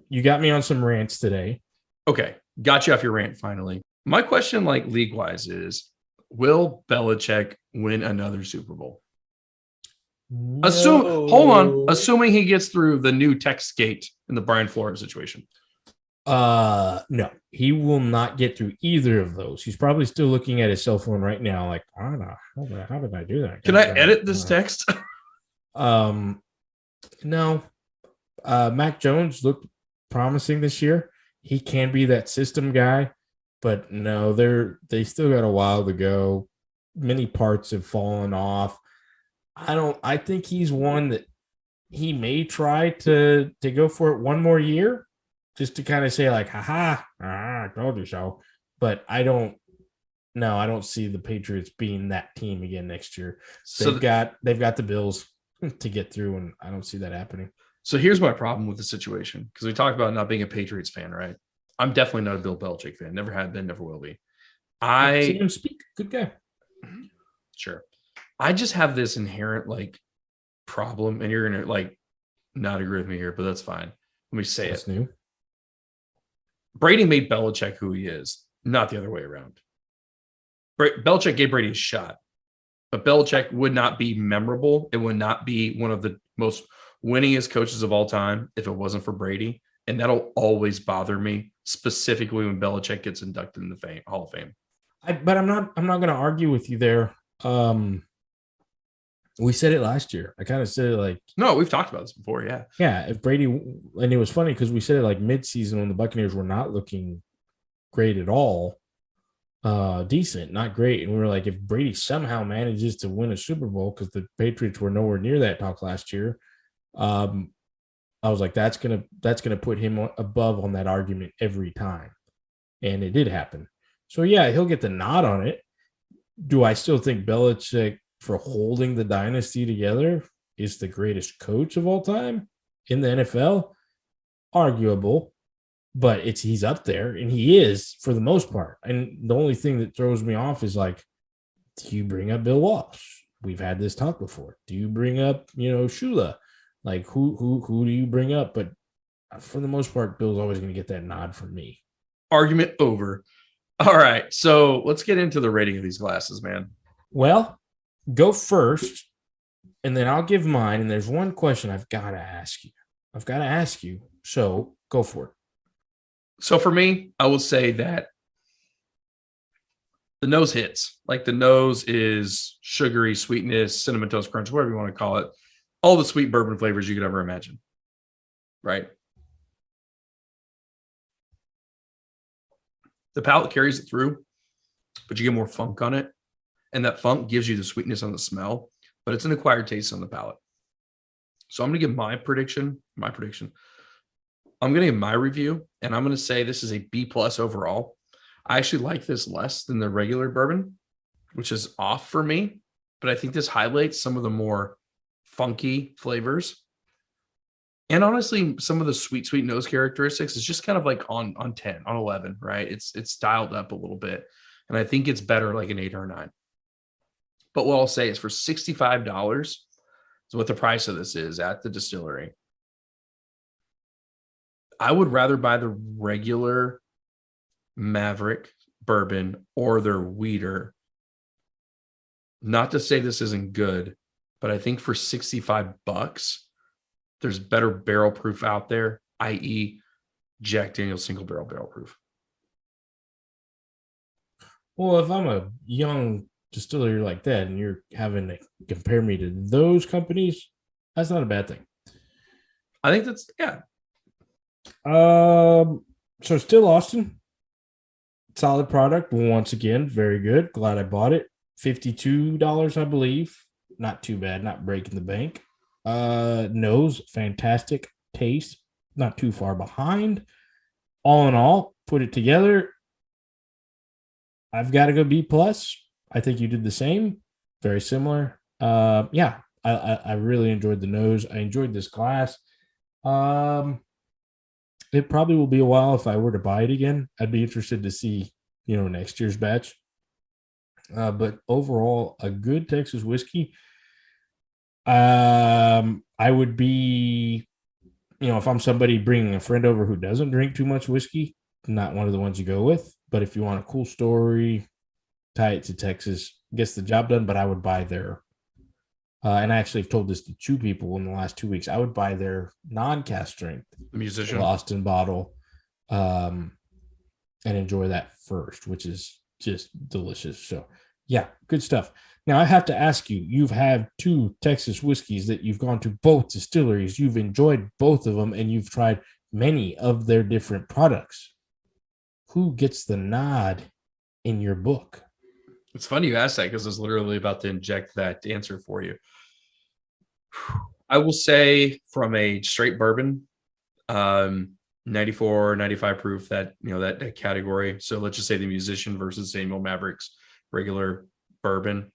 A: you got me on some rants today.
B: Okay. Got you off your rant finally. My question, league-wise, is will Belichick win another Super Bowl?
A: No.
B: Assuming he gets through the new tech skate in the Brian Flores situation.
A: No, he will not get through either of those. He's probably still looking at his cell phone right now, like, I don't know, how did I do that?
B: Can I edit this text?
A: No. Mac Jones looked promising this year. He can be that system guy, but no, they still got a while to go. Many parts have fallen off. I think he's one that he may try to go for it one more year, just to kind of say like, I told you so. But I don't see the Patriots being that team again next year. They've got the Bills to get through, and I don't see that happening.
B: So here's my problem with the situation, because we talked about not being a Patriots fan, right? I'm definitely not a Bill Belichick fan. Never have been, never will be.
A: I've seen him speak. Good guy.
B: Sure. I just have this inherent problem, and you're gonna not agree with me here, but that's fine. Let me say
A: That's
B: it.
A: New.
B: Brady made Belichick who he is, not the other way around. Belichick gave Brady a shot, but Belichick would not be memorable. It would not be one of the most winningest coaches of all time if it wasn't for Brady. And that'll always bother me, specifically when Belichick gets inducted in the Hall of Fame.
A: But I'm not going to argue with you there. We said it last year. I kind of said it
B: no, we've talked about this before. Yeah.
A: Yeah. If Brady, and it was funny because we said it mid-season when the Buccaneers were not looking great at all, decent, not great. And we were like, if Brady somehow manages to win a Super Bowl, because the Patriots were nowhere near that talk last year, I was like, that's gonna put him above on that argument every time. And it did happen. So yeah, he'll get the nod on it. Do I still think Belichick, for holding the dynasty together, is the greatest coach of all time in the NFL? Arguable, but he's up there, and he is for the most part. And the only thing that throws me off is do you bring up Bill Walsh? We've had this talk before. Do you bring up, Shula? Who do you bring up? But for the most part, Bill's always going to get that nod from me.
B: Argument over. All right, so let's get into the rating of these glasses, man.
A: Well, go first, and then I'll give mine. And there's one question I've got to ask you. So go for it.
B: So for me, I will say that The nose hits. Like the nose is sugary, sweetness, cinnamon toast crunch, whatever you want to call it. All the sweet bourbon flavors you could ever imagine. Right? The palate carries it through, but you get more funk on it. And that funk gives you the sweetness on the smell, but it's an acquired taste on the palate. So I'm going to give my prediction. I'm going to give my review, and I'm going to say this is a B plus overall. I actually like this less than the regular bourbon, which is off for me, but I think this highlights some of the more funky flavors. And honestly, some of the sweet nose characteristics is just kind of like on 10, on 11, right? It's dialed up a little bit. And I think it's better like an 8 or a 9. But what I'll say is for $65 is what the price of this is at the distillery. I would rather buy the regular Maverick bourbon or their Weeder. Not to say this isn't good, but I think for $65, there's better barrel proof out there, i.e. Jack Daniel's single barrel proof.
A: Well, if I'm a young distillery like that and you're having to compare me to those companies, that's not a bad thing.
B: I think that's, yeah.
A: So still Austin, solid product. Once again, very good. Glad I bought it. $52, I believe. Not too bad. Not breaking the bank. Nose, fantastic. Taste, not too far behind. All in all, put it together. I've got to go B plus. I think you did the same. Very similar. Yeah, I really enjoyed the nose. I enjoyed this glass. It probably will be a while if I were to buy it again. I'd be interested to see, next year's batch. But overall, a good Texas whiskey. I would be, if I'm somebody bringing a friend over who doesn't drink too much whiskey, not one of the ones you go with. But if you want a cool story, tie it to Texas, gets the job done. But I would buy their, and I actually have told this to 2 people in the last 2 weeks. I would buy their non-cast strength,
B: The musician
A: Austin bottle, and enjoy that first, which is just delicious. So, yeah, good stuff. Now, I have to ask you, you've had 2 Texas whiskeys that you've gone to both distilleries. You've enjoyed both of them, and you've tried many of their different products. Who gets the nod in your book?
B: It's funny you asked that because I was literally about to inject that answer for you. I will say from a straight bourbon, 94, 95 proof, that category. So let's just say the musician versus Samuel Maverick's regular bourbon.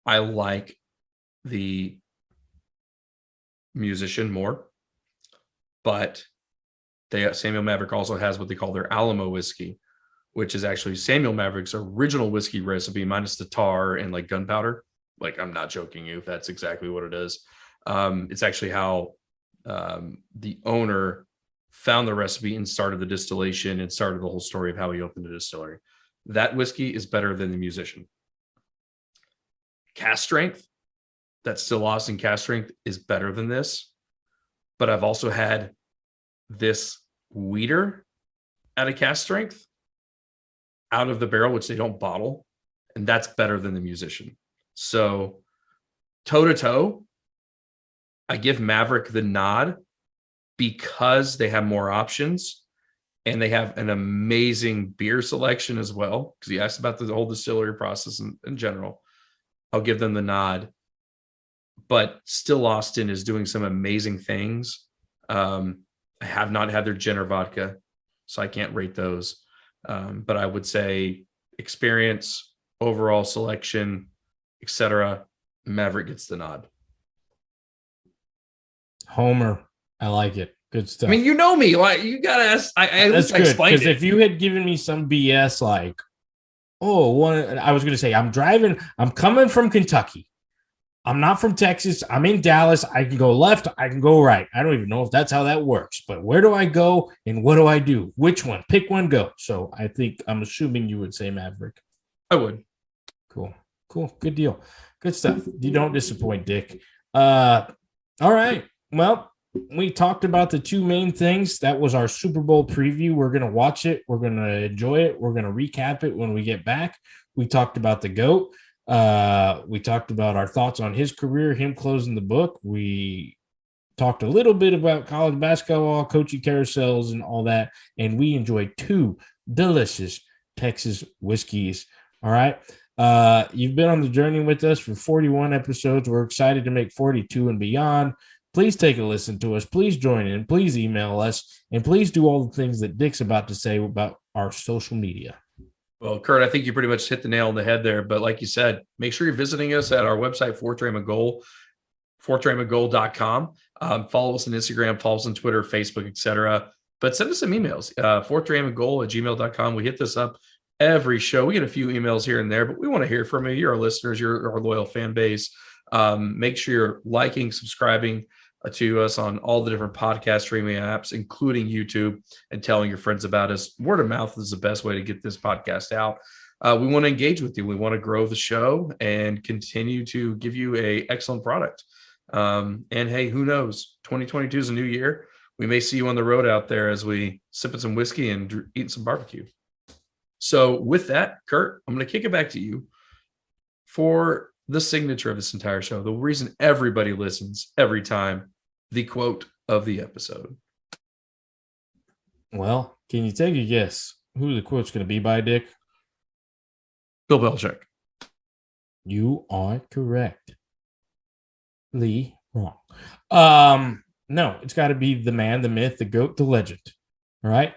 B: I like the musician more, but Samuel Maverick also has what they call their Alamo whiskey, which is actually Samuel Maverick's original whiskey recipe minus the tar and like gunpowder. Like, I'm not joking you. That's exactly what it is. It's actually how the owner found the recipe and started the distillation and started the whole story of how he opened the distillery. That whiskey is better than the musician. Cask strength, that's still Austin cask strength, is better than this. But I've also had this Weeder at a cask strength out of the barrel, which they don't bottle, and that's better than the musician. So toe to toe, I give Maverick the nod because they have more options and they have an amazing beer selection as well. Because you asked about the whole distillery process in general. I'll give them the nod, but still Austin is doing some amazing things. I have not had their Jenner vodka, so I can't rate those. But I would say experience, overall selection, etc. Maverick gets the nod.
A: Homer, I like it. Good stuff.
B: I mean, you know me. Like, you gotta ask.
A: That's good, because if you had given me some BS like, I was going to say, I'm coming from Kentucky. I'm not from Texas. I'm in Dallas. I can go left. I can go right. I don't even know if that's how that works, but where do I go and what do I do? Which one? Pick one, go. So I'm assuming you would say Maverick.
B: I would.
A: Cool. Good deal. Good stuff. You don't disappoint, Dick. All right. Well, we talked about the two main things. That was our Super Bowl preview. We're going to watch it. We're going to enjoy it. We're going to recap it when we get back. We talked about the GOAT. We talked about our thoughts on his career, him closing the book. We talked a little bit about college basketball, coaching carousels, and all that. And we enjoyed two delicious Texas whiskeys. All right. You've been on the journey with us for 41 episodes. We're excited to make 42 and beyond. Please take a listen to us. Please join in. Please email us. And please do all the things that Dick's about to say about our social media.
B: Well, Kurt, I think you pretty much hit the nail on the head there. But like you said, make sure you're visiting us at our website, fourthdramagoal.com. Follow us on Instagram, follow us on Twitter, Facebook, etc. But send us some emails, fourthdramagoal@gmail.com. We hit this up every show. We get a few emails here and there, but we want to hear from you. You're our listeners. You're our loyal fan base. Make sure you're liking, subscribing to us on all the different podcast streaming apps, including YouTube, and telling your friends about us. Word of mouth is the best way to get this podcast out. We want to engage with you. We want to grow the show and continue to give you a excellent product. And hey, who knows? 2022 is a new year. We may see you on the road out there as we sipping some whiskey and eating some barbecue. So with that, Kurt, I'm going to kick it back to you for the signature of this entire show, the reason everybody listens every time, the quote of the episode.
A: Well, can you take a guess who the quote's going to be by, Dick?
B: Bill Belichick.
A: You are correct. Lee, wrong. No, it's got to be the man, the myth, the GOAT, the legend. All right.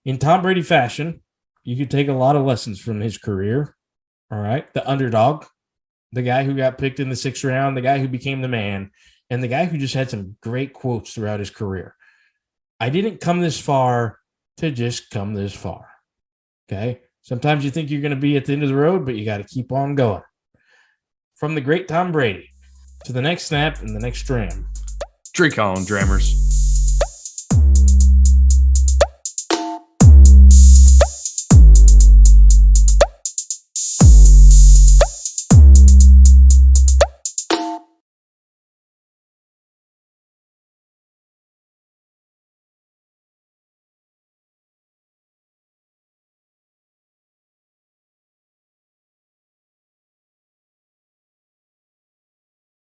A: In Tom Brady fashion, you could take a lot of lessons from his career. All right. The underdog, the guy who got picked in the 6th round, the guy who became the man, and the guy who just had some great quotes throughout his career. I didn't come this far to just come this far. Okay. Sometimes you think you're going to be at the end of the road, but you got to keep on going. From the great Tom Brady to the next snap and the next Dram.
B: Drink on, Drammers.